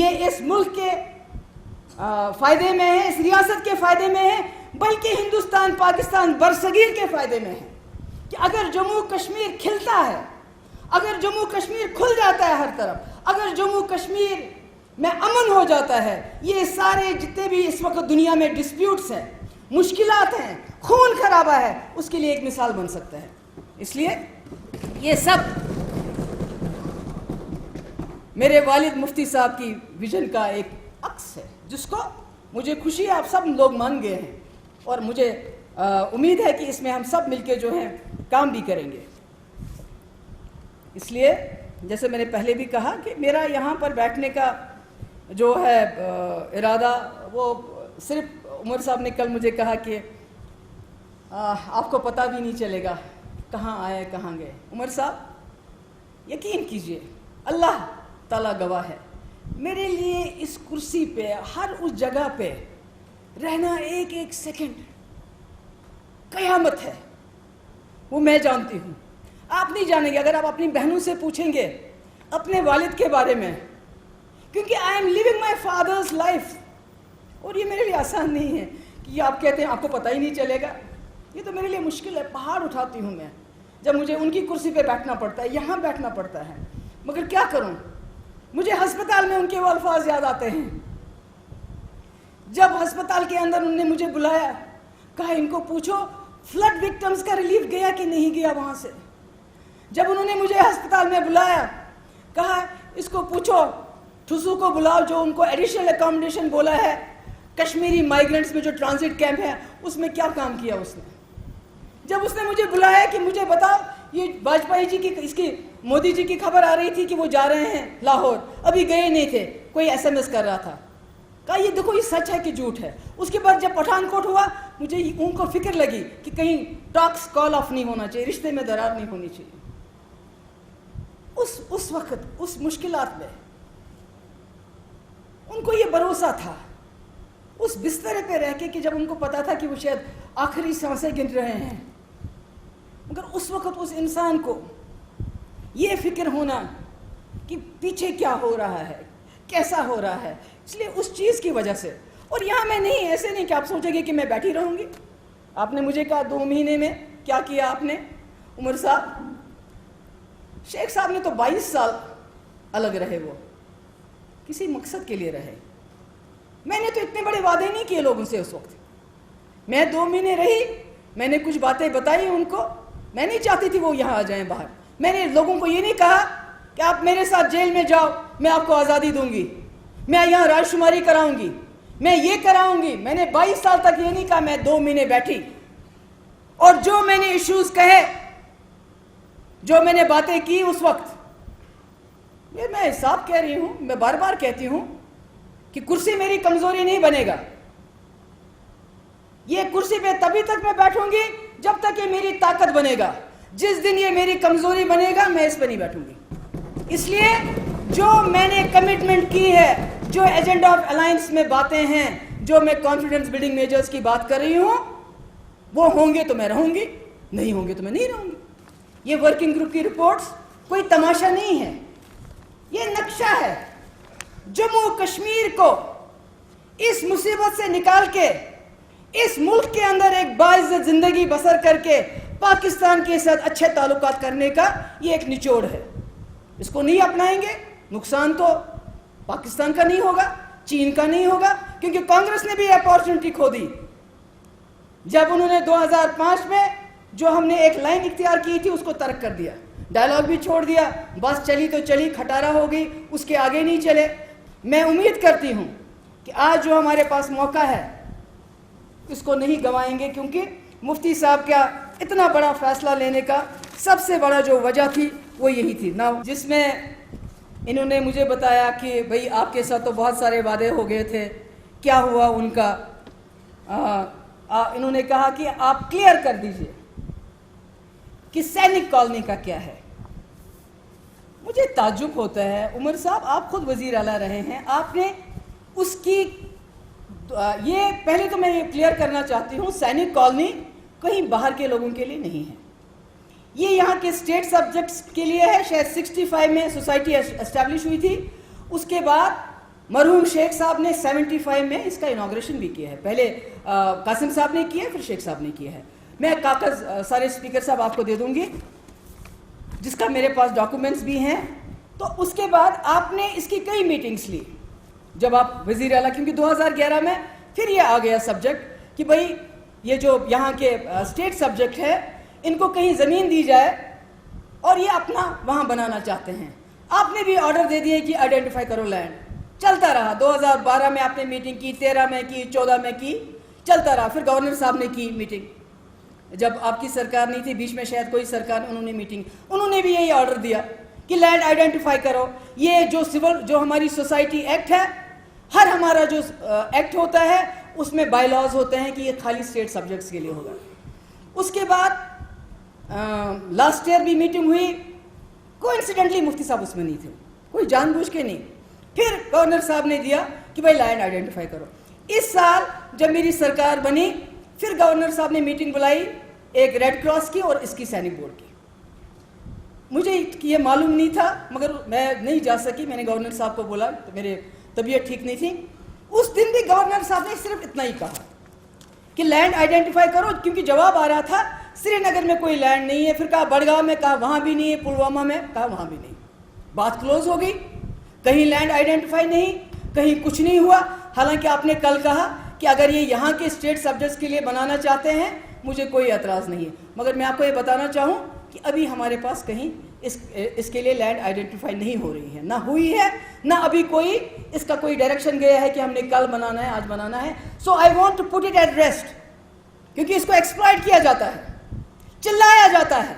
یہ اس ملک کے فائدے میں ہے، اس ریاست کے فائدے میں ہے، بلکہ ہندوستان پاکستان برصغیر کے فائدے میں ہے. کہ اگر جموں کشمیر کھلتا ہے، اگر جموں کشمیر کھل جاتا ہے ہر طرف، اگر جموں کشمیر میں امن ہو جاتا ہے، یہ سارے جتنے بھی اس وقت دنیا میں ڈسپیوٹس ہیں، مشکلات ہیں، خون خرابہ ہے، اس کے لیے ایک مثال بن سکتا ہے. اس لیے یہ سب میرے والد مفتی صاحب کی ویژن کا ایک عکس ہے جس کو مجھے خوشی ہے آپ سب لوگ مان گئے ہیں، اور مجھے امید ہے کہ اس میں ہم سب مل کے جو ہیں کام بھی کریں گے. اس لیے جیسے میں نے پہلے بھی کہا کہ میرا یہاں پر بیٹھنے کا جو ہے ارادہ، وہ صرف عمر صاحب نے کل مجھے کہا کہ آپ کو پتہ بھی نہیں چلے گا کہاں آئے کہاں گئے. عمر صاحب یقین کیجئے، اللہ تعالیٰ گواہ ہے، میرے لیے اس کرسی پہ ہر اس جگہ پہ رہنا ایک ایک سیکنڈ قیامت ہے. وہ میں جانتی ہوں، آپ نہیں جانیں گے. اگر آپ اپنی بہنوں سے پوچھیں گے اپنے والد کے بارے میں، کیونکہ I am living my father's life, اور یہ میرے لیے آسان نہیں ہے کہ یہ آپ کہتے ہیں آپ کو پتہ ہی نہیں چلے گا. یہ تو میرے لیے مشکل ہے، پہاڑ اٹھاتی ہوں میں جب مجھے ان کی کرسی پہ بیٹھنا پڑتا ہے، یہاں بیٹھنا پڑتا ہے. مگر کیا کروں، مجھے ہسپتال میں ان کے وہ الفاظ یاد آتے ہیں جب ہسپتال کے اندر انہوں نے مجھے بلایا، کہا ان کو پوچھو فلڈ وکٹمز کا ریلیف گیا کہ نہیں گیا وہاں سے. جب انہوں نے مجھے ہسپتال میں بلایا، کہا اس کو پوچھو ٹھسو کو بلاؤ جو ان کو ایڈیشنل اکاموڈیشن بولا ہے کشمیری مائیگرنٹس میں جو ٹرانزٹ کیمپ ہے، اس میں کیا کام کیا اس نے. جب اس نے مجھے بلایا کہ مجھے بتاؤ، یہ واجپئی جی کی اس کی مودی جی کی خبر آ رہی تھی کہ وہ جا رہے ہیں لاہور، ابھی گئے نہیں تھے، کوئی ایس ایم ایس کر رہا تھا. کہا یہ دیکھو یہ سچ ہے کہ جھوٹ ہے. اس کے بعد جب پٹھان کوٹ ہوا، مجھے ان کو فکر لگی کہ کہیں ٹاکس کال آف نہیں ہونا چاہیے، رشتے میں درار نہیں ہونی چاہیے. اس وقت اس مشکلات میں ان کو یہ بھروسہ تھا اس بسترے پہ رہ کے کہ جب ان کو پتا تھا کہ وہ شاید آخری سانسیں گن رہے ہیں، مگر اس وقت اس انسان کو یہ فکر ہونا کہ پیچھے کیا ہو رہا ہے، کیسا ہو رہا ہے، اس لیے اس چیز کی وجہ سے. اور یہاں میں نہیں، ایسے نہیں کہ آپ سوچیں گے کہ میں بیٹھی رہوں گی. آپ نے مجھے کہا 2 مہینے میں کیا کیا آپ نے. عمر صاحب، شیخ صاحب نے تو 22 سال الگ رہے، وہ کسی مقصد کے لیے رہے. میں نے تو اتنے بڑے وعدے نہیں کیے لوگوں سے اس وقت. میں 2 مہینے رہی، میں نے کچھ باتیں بتائی ان کو. میں نہیں چاہتی تھی وہ یہاں آ جائیں باہر. میں نے لوگوں کو یہ نہیں کہا کہ آپ میرے ساتھ جیل میں جاؤ، میں آپ کو آزادی دوں گی، میں یہاں رائے شماری کراؤں گی، میں یہ کراؤں گی. میں نے 22 سال تک یہ نہیں کہا. میں 2 مہینے بیٹھی اور جو میں نے ایشوز کہے، جو میں نے باتیں کی اس وقت، یہ میں حساب کہہ رہی ہوں، میں بار بار کہتی ہوں کہ کرسی میری کمزوری نہیں بنے گا. یہ کرسی پہ تبھی تک میں بیٹھوں گی جب تک یہ میری طاقت بنے گا. جس دن یہ میری کمزوری بنے گا میں اس پہ نہیں بیٹھوں گی. اس لیے جو میں نے کمٹمنٹ کی ہے, جو ایجنڈا آف الائنس میں باتیں ہیں, جو میں کانفیڈنس بلڈنگ میجرز کی بات کر رہی ہوں, وہ ہوں گے تو میں رہوں گی, نہیں ہوں گے تو میں نہیں رہوں گی. یہ ورکنگ گروپ کی رپورٹس کوئی تماشا نہیں ہے, یہ نقشہ ہے. جموں کشمیر کو اس مصیبت سے نکال کے اس ملک کے اندر ایک باعزت زندگی بسر کر کے پاکستان کے ساتھ اچھے تعلقات کرنے کا یہ ایک نچوڑ ہے. اس کو نہیں اپنائیں گے, نقصان تو پاکستان کا نہیں ہوگا, چین کا نہیں ہوگا, کیونکہ کانگریس نے بھی اپارچونٹی کھو دی جب انہوں نے 2005 میں جو ہم نے ایک لائن اختیار کی تھی اس کو ترک کر دیا, ڈائلاگ بھی چھوڑ دیا, بس چلی تو چلی, کھٹارا ہو گئی, اس کے آگے نہیں چلے. میں امید کرتی ہوں کہ آج جو ہمارے پاس موقع ہے اس کو نہیں گنوائیں گے, کیونکہ مفتی صاحب کا اتنا بڑا فیصلہ لینے کا سب سے بڑا جو وجہ تھی وہ یہی تھی نا, جس میں انہوں نے مجھے بتایا کہ بھئی آپ کے ساتھ تو بہت سارے وعدے ہو گئے تھے, کیا ہوا ان کا. انہوں نے کہا کہ آپ کلیئر کر دیجئے کہ سینک کالونی کا کیا ہے. مجھے تعجب ہوتا ہے, عمر صاحب آپ خود وزیر اعلیٰ رہے ہیں, آپ نے اس کی یہ پہلے تو میں یہ کلیئر کرنا چاہتی ہوں, سینک کالونی کہیں باہر کے لوگوں کے لیے نہیں ہے, یہ یہاں کے اسٹیٹ سبجیکٹس کے لیے ہے. شاید 65 میں سوسائٹی اسٹیبلش ہوئی تھی, اس کے بعد مرحوم شیخ صاحب نے 75 میں اس کا انوگریشن بھی کیا ہے. پہلے قاسم صاحب نے کیا ہے, پھر شیخ صاحب نے کیا ہے. میں کاغذ سارے اسپیکر صاحب آپ کو دے دوں گی جس کا میرے پاس ڈاکومنٹس بھی ہیں. تو اس کے بعد آپ نے اس کی کئی میٹنگز لی جب آپ وزیر اعلیٰ, کیونکہ 2011 میں پھر یہ آ گیا سبجیکٹ کہ بھئی یہ جو یہاں کے اسٹیٹ سبجیکٹ ہے ان کو کہیں زمین دی جائے اور یہ اپنا وہاں بنانا چاہتے ہیں. آپ نے بھی آرڈر دے دیے کہ آئیڈینٹیفائی کرو لینڈ. چلتا رہا, 2012 میں آپ نے میٹنگ کی, 13 میں کی, 14 میں کی, چلتا رہا. پھر گورنر صاحب نے کی میٹنگ جب آپ کی سرکار نہیں تھی, بیچ میں شاید کوئی سرکار, انہوں نے میٹنگ, انہوں نے بھی یہی آرڈر دیا کہ لینڈ آئیڈینٹیفائی کرو. یہ جو سول جو ہماری سوسائٹی ایکٹ ہے, ہر ہمارا جو ایکٹ ہوتا ہے اس میں بائی لاز ہوتے ہیں کہ یہ خالی اسٹیٹ سبجیکٹس کے لیے ہوگا. اس کے بعد لاسٹ ایئر بھی میٹنگ ہوئی, کوئنسیڈنٹلی مفتی صاحب اس میں نہیں تھے, کوئی جان بوجھ کے نہیں. پھر گورنر صاحب نے دیا کہ بھائی لینڈ آئیڈینٹیفائی کرو. اس سال جب میری سرکار بنی پھر گورنر صاحب نے میٹنگ بلائی, ایک ریڈ کراس کی اور اس کی سینک بورڈ کی. مجھے یہ معلوم نہیں تھا مگر میں نہیں جا سکی, میں نے گورنر صاحب کو بولا, تو میرے طبیعت ٹھیک نہیں تھی. اس دن بھی گورنر صاحب نے صرف اتنا ہی کہا کہ لینڈ آئیڈینٹیفائی کرو, کیونکہ جواب آ رہا تھا سری نگر میں کوئی لینڈ نہیں ہے. پھر کہا بڑگاؤں میں, کہا وہاں بھی نہیں ہے. پلوامہ میں, کہا وہاں بھی نہیں. بات کلوز ہو گئی, کہیں لینڈ آئیڈینٹیفائی نہیں, کہیں کچھ نہیں ہوا. حالانکہ آپ نے کل کہا کہ اگر یہ یہاں کے اسٹیٹ سبجیکٹس کے لیے بنانا چاہتے ہیں مجھے کوئی اعتراض نہیں ہے. مگر میں آپ کو یہ بتانا چاہوں کہ ابھی ہمارے پاس کہیں اس کے لیے لینڈ آئیڈینٹیفائی نہیں ہو رہی ہے, نہ ہوئی ہے, نہ ابھی کوئی اس کا کوئی ڈائریکشن گیا ہے کہ ہم نے کل بنانا ہے, آج بنانا ہے. So I want to put it at rest, کیونکہ اس کو ایکسپلائٹ کیا جاتا ہے, چلایا جاتا ہے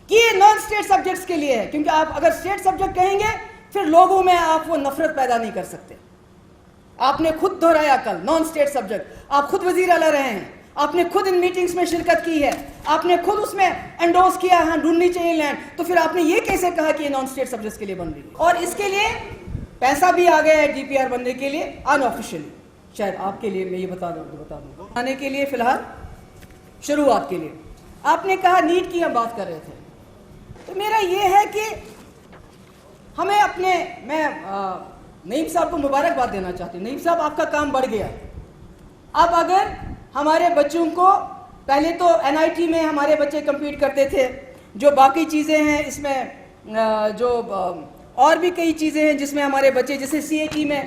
کہ یہ نان اسٹیٹ سبجیکٹس کے لیے ہے. کیونکہ آپ اگر اسٹیٹ سبجیکٹ کہیں گے پھر لوگوں میں آپ وہ نفرت پیدا نہیں کر سکتے. آپ نے خود دہرایا کل نان اسٹیٹ سبجیکٹ, آپ خود وزیر اعلیٰ رہے ہیں, آپ نے خود ان میٹنگز میں شرکت کی ہے, آپ نے خود اس میں انڈورس کیا, ہاں ڈھونڈنی چاہیے لینڈ. تو پھر آپ نے یہ کیسے کہا کہ یہ نان اسٹیٹ سبجیکٹس کے لیے بن رہی ہے؟ اور اس کے لیے پیسہ بھی آ گیا ہے ڈی پی آر بننے کے لیے ان آفیشیلی. شاید آپ کے لیے میں یہ بتا دوں آنے کے لیے فی الحال شروعات کے لیے. آپ نے کہا نیٹ کی ہم بات کر رہے تھے, تو میرا یہ ہے کہ ہمیں اپنے, میں نعیم صاحب کو مبارکباد دینا چاہتی ہوں. نعیم صاحب آپ کا کام بڑھ گیا. اب اگر ہمارے بچوں کو, پہلے تو این آئی ٹی میں ہمارے بچے کمپیٹ کرتے تھے, جو باقی چیزیں ہیں اس میں جو اور بھی کئی چیزیں ہیں جس میں ہمارے بچے, جیسے سی اے ٹی میں,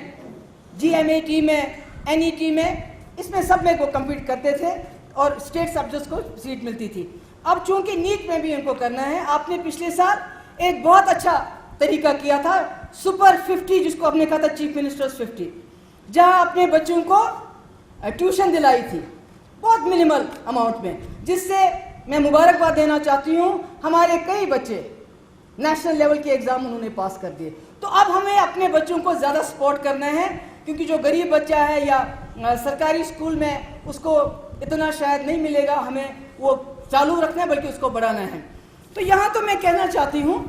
جی ایم اے ٹی میں, این ای ٹی میں, اس میں سب میں وہ کمپیٹ کرتے تھے اور اسٹیٹ سبجیکٹس کو سیٹ ملتی تھی. اب چونکہ نیٹ میں بھی ان کو کرنا ہے, آپ نے پچھلے سال ایک بہت اچھا طریقہ کیا تھا, سپر 50 جس کو آپ نے کہا تھا چیف منسٹرز 50, جہاں اپنے بچوں کو ٹیوشن دلائی تھی بہت منیمل اماؤنٹ میں, جس سے میں مبارکباد دینا چاہتی ہوں. ہمارے کئی بچے نیشنل لیول کے ایگزام انہوں نے پاس کر دیے. تو اب ہمیں اپنے بچوں کو زیادہ سپورٹ کرنا ہے, کیونکہ جو غریب بچہ ہے یا سرکاری اسکول میں اس کو اتنا شاید نہیں ملے گا, ہمیں وہ چالو رکھنا ہے بلکہ اس کو بڑھانا ہے. تو یہاں تو میں کہنا چاہتی ہوں,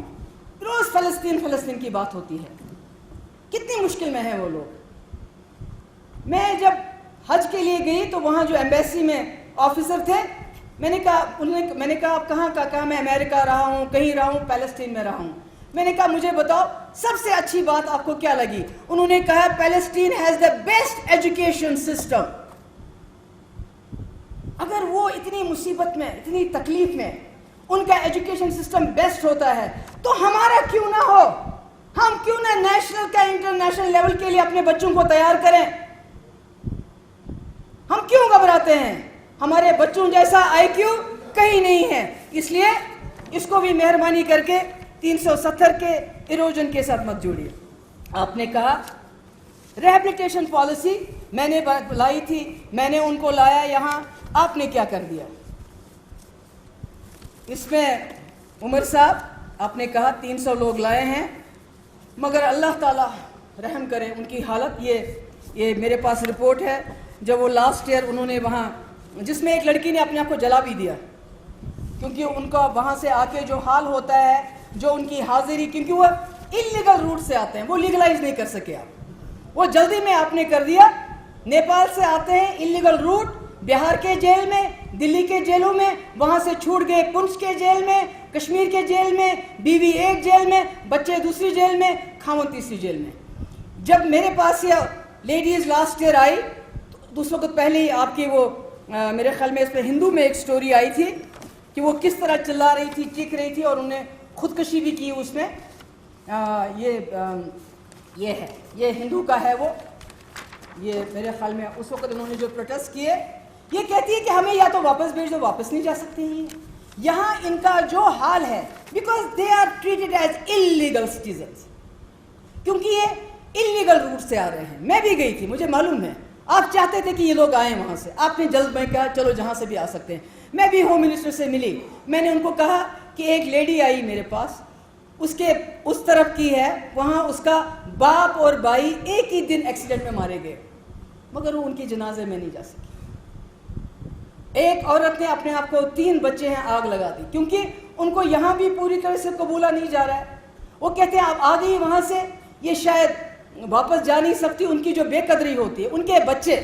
روز فلسطین کی بات ہوتی ہے, کتنی مشکل میں ہیں وہ لوگ. میں جب حج کے لیے گئی تو وہاں جو ایمبیسی میں آفیسر تھے, میں نے کہا آپ کہاں کا؟ کہا میں امریکہ رہا ہوں, کہیں رہا ہوں, پیلسٹین میں رہا ہوں. میں نے کہا مجھے بتاؤ سب سے اچھی بات آپ کو کیا لگی؟ انہوں نے کہا Palestine has the best education system. اگر وہ اتنی مصیبت میں, اتنی تکلیف میں ان کا ایجوکیشن سسٹم بیسٹ ہوتا ہے تو ہمارا کیوں نہ ہو؟ ہم کیوں نہ نیشنل کا انٹرنیشنل لیول کے لیے اپنے بچوں کو تیار کریں؟ ہم کیوں گھبراتے ہیں؟ ہمارے بچوں جیسا آئی کیو کہیں نہیں ہے. اس لیے اس کو بھی مہربانی کر کے 370 کے ایروجن کے ساتھ مت جوڑیے. آپ نے کہا ریہیبلیٹیشن پالیسی میں نے لائی تھی, میں نے ان کو لایا یہاں, آپ نے کیا کر دیا؟ اس میں عمر صاحب آپ نے کہا 300 لوگ لائے ہیں, مگر اللہ تعالیٰ رحم کرے ان کی حالت. یہ میرے پاس رپورٹ ہے, جب وہ لاسٹ ایئر انہوں نے وہاں, جس میں ایک لڑکی نے اپنے آپ کو جلا بھی دیا, کیونکہ ان کا وہاں سے آ کے جو حال ہوتا ہے, جو ان کی حاضری, کیونکہ وہ انلیگل روٹ سے آتے ہیں, وہ لیگلائز نہیں کر سکے آپ, وہ جلدی میں آپ نے کر دیا. نیپال سے آتے ہیں انلیگل روٹ, بہار کے جیل میں, دلی کے جیلوں میں, وہاں سے چھوٹ گئے پنچ کے جیل میں, کشمیر کے جیل میں, بیوی ایک جیل میں, بچے دوسری جیل میں, خاوند تیسری جیل میں. جب میرے پاس یہ لیڈیز لاسٹ ایئر آئی تو اس وقت پہلے ہی آپ کی وہ میرے خیال میں اس پہ ہندو میں ایک سٹوری آئی تھی کہ وہ کس طرح چلا رہی تھی, چیخ رہی تھی, اور انہوں نے خودکشی بھی کی اس میں. یہ ہے, یہ ہندو کا ہے وہ, یہ میرے خیال میں اس وقت انہوں نے جو پروٹیسٹ کیے, یہ کہتی ہے کہ ہمیں یا تو واپس بھیج دو, واپس نہیں جا سکتے ہیں. یہاں ان کا جو حال ہے, because they are treated as illegal citizens, کیونکہ یہ انلیگل روٹ سے آ رہے ہیں. میں بھی گئی تھی, مجھے معلوم ہے, آپ چاہتے تھے کہ یہ لوگ آئیں وہاں سے, آپ نے جلد میں کہا چلو جہاں سے بھی آ سکتے ہیں. میں بھی ہوم منسٹر سے ملی, میں نے ان کو کہا کہ ایک لیڈی آئی میرے پاس, اس کے اس طرف کی ہے, وہاں اس کا باپ اور بھائی ایک ہی دن ایکسیڈنٹ میں مارے گئے, مگر وہ ان کی جنازے میں نہیں جا سکی. ایک عورت نے اپنے آپ کو 3 بچے ہیں آگ لگا دی, کیونکہ ان کو یہاں بھی پوری طرح سے قبولا نہیں جا رہا ہے. وہ کہتے ہیں آپ آ گئی وہاں سے, یہ شاید واپس جا نہیں سکتی, ان کی جو بے قدری ہوتی ہے, ان کے بچے.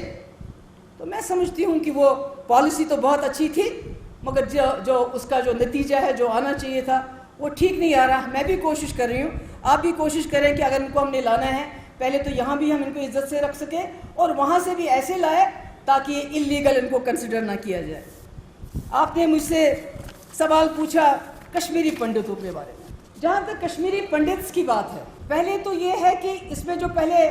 تو میں سمجھتی ہوں کہ وہ پالیسی تو بہت اچھی تھی, مگر جو اس کا جو نتیجہ ہے, جو آنا چاہیے تھا, وہ ٹھیک نہیں آ رہا. میں بھی کوشش کر رہی ہوں, آپ بھی کوشش کریں کہ اگر ان کو ہم نے لانا ہے, پہلے تو یہاں بھی ہم ان کو عزت سے رکھ سکیں, اور وہاں سے بھی ایسے لائے تاکہ انلیگل ان کو کنسیڈر نہ کیا جائے. آپ نے مجھ سے سوال پوچھا کشمیری پنڈتوں کے بارے میں. جہاں تک کشمیری پنڈتس کی بات ہے, پہلے تو یہ ہے کہ اس میں جو پہلے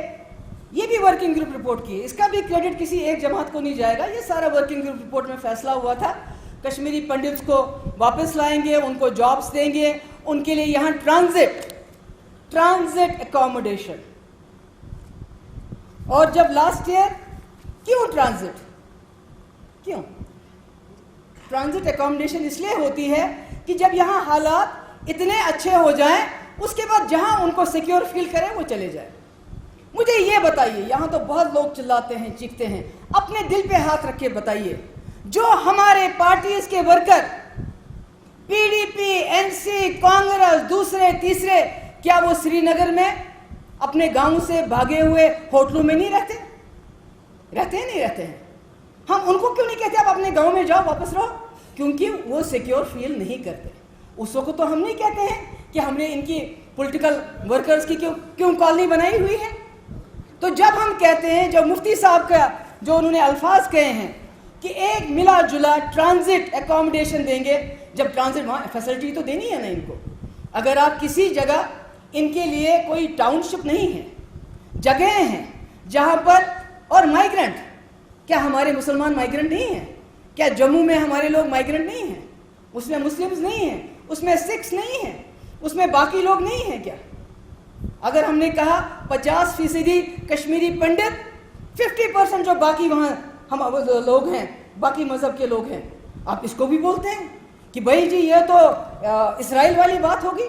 یہ بھی ورکنگ گروپ رپورٹ کی ہے, اس کا بھی کریڈٹ کسی ایک جماعت کو نہیں جائے گا. یہ سارا ورکنگ گروپ رپورٹ میں فیصلہ ہوا تھا, کشمیری پنڈتس کو واپس لائیں گے, ان کو جابس دیں گے, ان کے لیے یہاں ٹرانزٹ اکوموڈیشن. اور جب لاسٹ ایئر کیوں ٹرانزٹ اکوموڈیشن اس لیے ہوتی ہے کہ جب یہاں حالات اتنے اچھے ہو جائیں, اس کے بعد جہاں ان کو سیکیور فیل کریں وہ چلے جائیں. مجھے یہ بتائیے, یہاں تو بہت لوگ چلاتے ہیں, چیختے ہیں, اپنے دل پہ ہاتھ رکھ کے بتائیے, جو ہمارے پارٹیز کے worker P D P, N C, Congress, دوسرے تیسرے, کیا وہ سری نگر میں اپنے گاؤں سے بھاگے ہوئے ہوٹلوں میں نہیں رہتے ہیں؟ ہم ان کو کیوں نہیں کہتے آپ اپنے گاؤں میں جاؤ, واپس رہو؟ کیونکہ وہ سیکیور فیل نہیں کرتے. اس وقت تو ہم نہیں کہتے ہیں کہ ہم نے ان کی پولیٹیکل ورکرز کی کیوں کالونی بنائی ہوئی ہے. تو جب ہم کہتے ہیں, جو مفتی صاحب کا جو انہوں نے الفاظ کہے ہیں کہ ایک ملا جلا ٹرانزٹ اکوموڈیشن دیں گے, جب ٹرانزٹ وہاں فیسلٹی تو دینی ہے نا ان کو. اگر آپ کسی جگہ, ان کے لیے کوئی ٹاؤن شپ نہیں ہے, جگہیں ہیں جہاں پر, اور مائیگرنٹ, کیا ہمارے مسلمان مائیگرنٹ نہیں ہیں؟ کیا جموں میں ہمارے لوگ مائیگرنٹ نہیں ہیں؟ اس میں مسلمز نہیں ہیں, اس میں سکھس نہیں ہیں, اس میں باقی لوگ نہیں ہیں کیا؟ اگر ہم نے کہا 50% کشمیری پنڈت, 50% جو باقی وہاں ہم لوگ ہیں, باقی مذہب کے لوگ ہیں, آپ اس کو بھی بولتے ہیں کہ بھائی جی یہ تو اسرائیل والی بات ہوگی.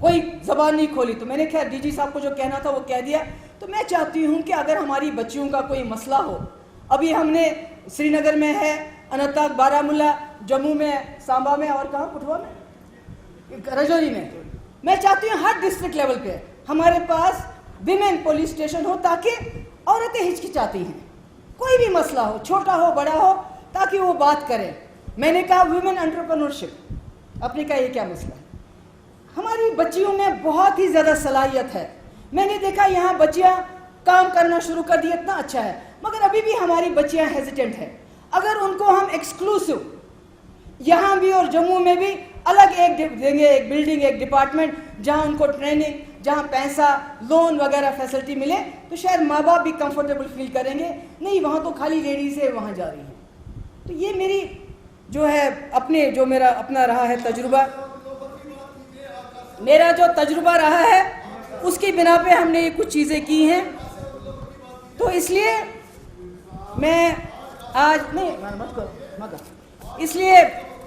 کوئی زبان نہیں کھولی. تو میں نے خیر ڈی جی صاحب کو جو کہنا تھا وہ کہہ دیا. تو میں چاہتی ہوں کہ اگر ہماری بچیوں کا کوئی مسئلہ ہو, ابھی ہم نے سری نگر میں ہے, اننت ناگ, بارہ مولہ, جموں میں, سامبا میں, اور کہاں, کٹھوا میں, رجوری میں چاہتی ہوں ہر ڈسٹرکٹ لیول پہ ہمارے پاس ویمن پولیس اسٹیشن ہو, تاکہ عورتیں ہچکچاتی ہیں, کوئی بھی مسئلہ ہو, چھوٹا ہو بڑا ہو, تاکہ وہ بات کریں. میں نے کہا ویمن انٹرپرنورشپ, آپ نے کہا یہ کیا مسئلہ ہے. ہماری بچیوں میں بہت ہی زیادہ صلاحیت ہے. میں نے دیکھا یہاں بچیاں کام کرنا شروع کر دی, اتنا اچھا ہے, مگر ابھی بھی ہماری بچیاں ہیزیٹنٹ ہیں. اگر ان کو ہم ایکسکلوسیو یہاں بھی اور جموں میں بھی الگ ایک دیں گے, ایک بلڈنگ, ایک ڈپارٹمنٹ, جہاں ان کو ٹریننگ, جہاں پیسہ, لون وغیرہ فیسلٹی ملے, تو شاید ماں باپ بھی کمفرٹیبل فیل کریں گے. نہیں, وہاں تو خالی لیڈیز ہے, وہاں جا رہی ہیں. تو یہ میری جو ہے میرا اپنا رہا ہے تجربہ, میرا جو تجربہ رہا ہے اس کی بنا پہ ہم نے یہ کچھ چیزیں کی ہیں. تو اس لیے میں آج اس لیے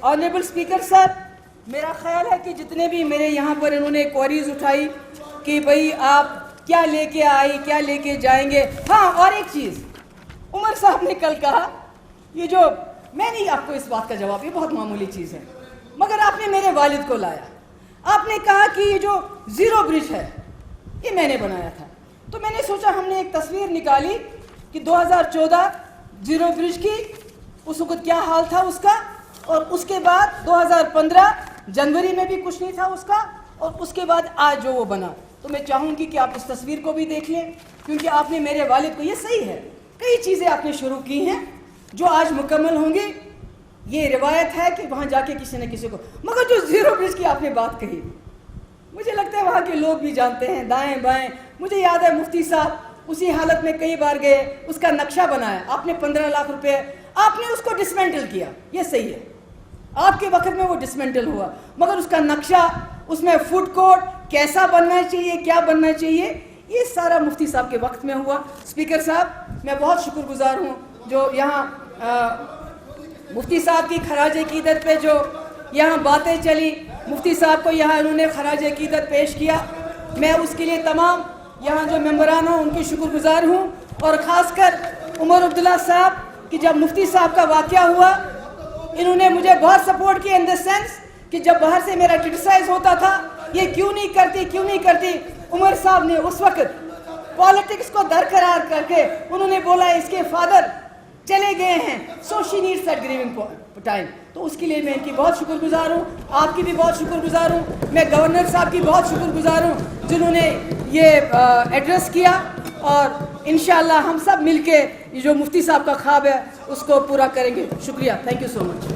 آنریبل اسپیکر صاحب, میرا خیال ہے کہ جتنے بھی میرے یہاں پر انہوں نے کوئریز اٹھائی کہ بھئی آپ کیا لے کے آئی, کیا لے کے جائیں گے. ہاں, اور ایک چیز عمر صاحب نے کل کہا, یہ جو میں نہیں آپ کو اس بات کا جواب, یہ بہت معمولی چیز ہے, مگر آپ نے میرے والد کو لایا. آپ نے کہا کہ یہ جو زیرو برج ہے یہ میں نے بنایا تھا. تو میں نے سوچا, ہم نے ایک تصویر نکالی کہ 2014 زیرو برج کی, اس وقت کیا حال تھا اس کا, اور اس کے بعد 2015 جنوری میں بھی کچھ نہیں تھا اس کا, اور اس کے بعد آج جو وہ بنا. تو میں چاہوں گی کہ آپ اس تصویر کو بھی دیکھ لیں, کیونکہ آپ نے میرے والد کو, یہ صحیح ہے, کئی چیزیں آپ نے شروع کی ہیں جو آج مکمل ہوں گی. یہ روایت ہے کہ وہاں جا کے کسی نہ کسی کو, مگر جو زیرو برج کی آپ نے بات کہی, مجھے لگتا ہے وہاں کے لوگ بھی جانتے ہیں, دائیں بائیں. مجھے یاد ہے مفتی صاحب اسی حالت میں کئی بار گئے, اس کا نقشہ بنایا آپ نے, 15 لاکھ روپے, آپ نے اس کو ڈسمینٹل کیا, یہ صحیح ہے, آپ کے وقت میں وہ ڈسمینٹل ہوا, مگر اس کا نقشہ, اس میں فوڈ کورٹ کیسا بننا چاہیے, کیا بننا چاہیے, یہ سارا مفتی صاحب کے وقت میں ہوا. اسپیکر صاحب, میں بہت شکر گزار ہوں جو یہاں مفتی صاحب کی خراج عقیدت پہ جو یہاں باتیں چلی, مفتی صاحب کو یہاں انہوں نے خراج عقیدت پیش کیا. میں اس کے لیے تمام یہاں جو ممبران ہوں ان کی شکر گزار ہوں, اور خاص کر عمر عبداللہ صاحب کہ جب مفتی صاحب کا واقعہ ہوا انہوں نے مجھے بہت سپورٹ کیا, ان دا سینس کہ جب باہر سے میرا کرٹیسائز ہوتا تھا, یہ کیوں نہیں کرتی, عمر صاحب نے اس وقت پالیٹکس کو درقرار کر کے انہوں نے بولا اس کے فادر چلے گئے ہیں, so she needs that grieving time. تو اس کے لیے میں ان کی بہت شکر گزار ہوں, آپ کی بھی بہت شکر گزار ہوں. میں گورنر صاحب کی بہت شکر گزار ہوں جنہوں نے یہ ایڈریس کیا, اور انشاءاللہ ہم سب مل کے جو مفتی صاحب کا خواب ہے اس کو پورا کریں گے. شکریہ, تھینک یو سو مچ.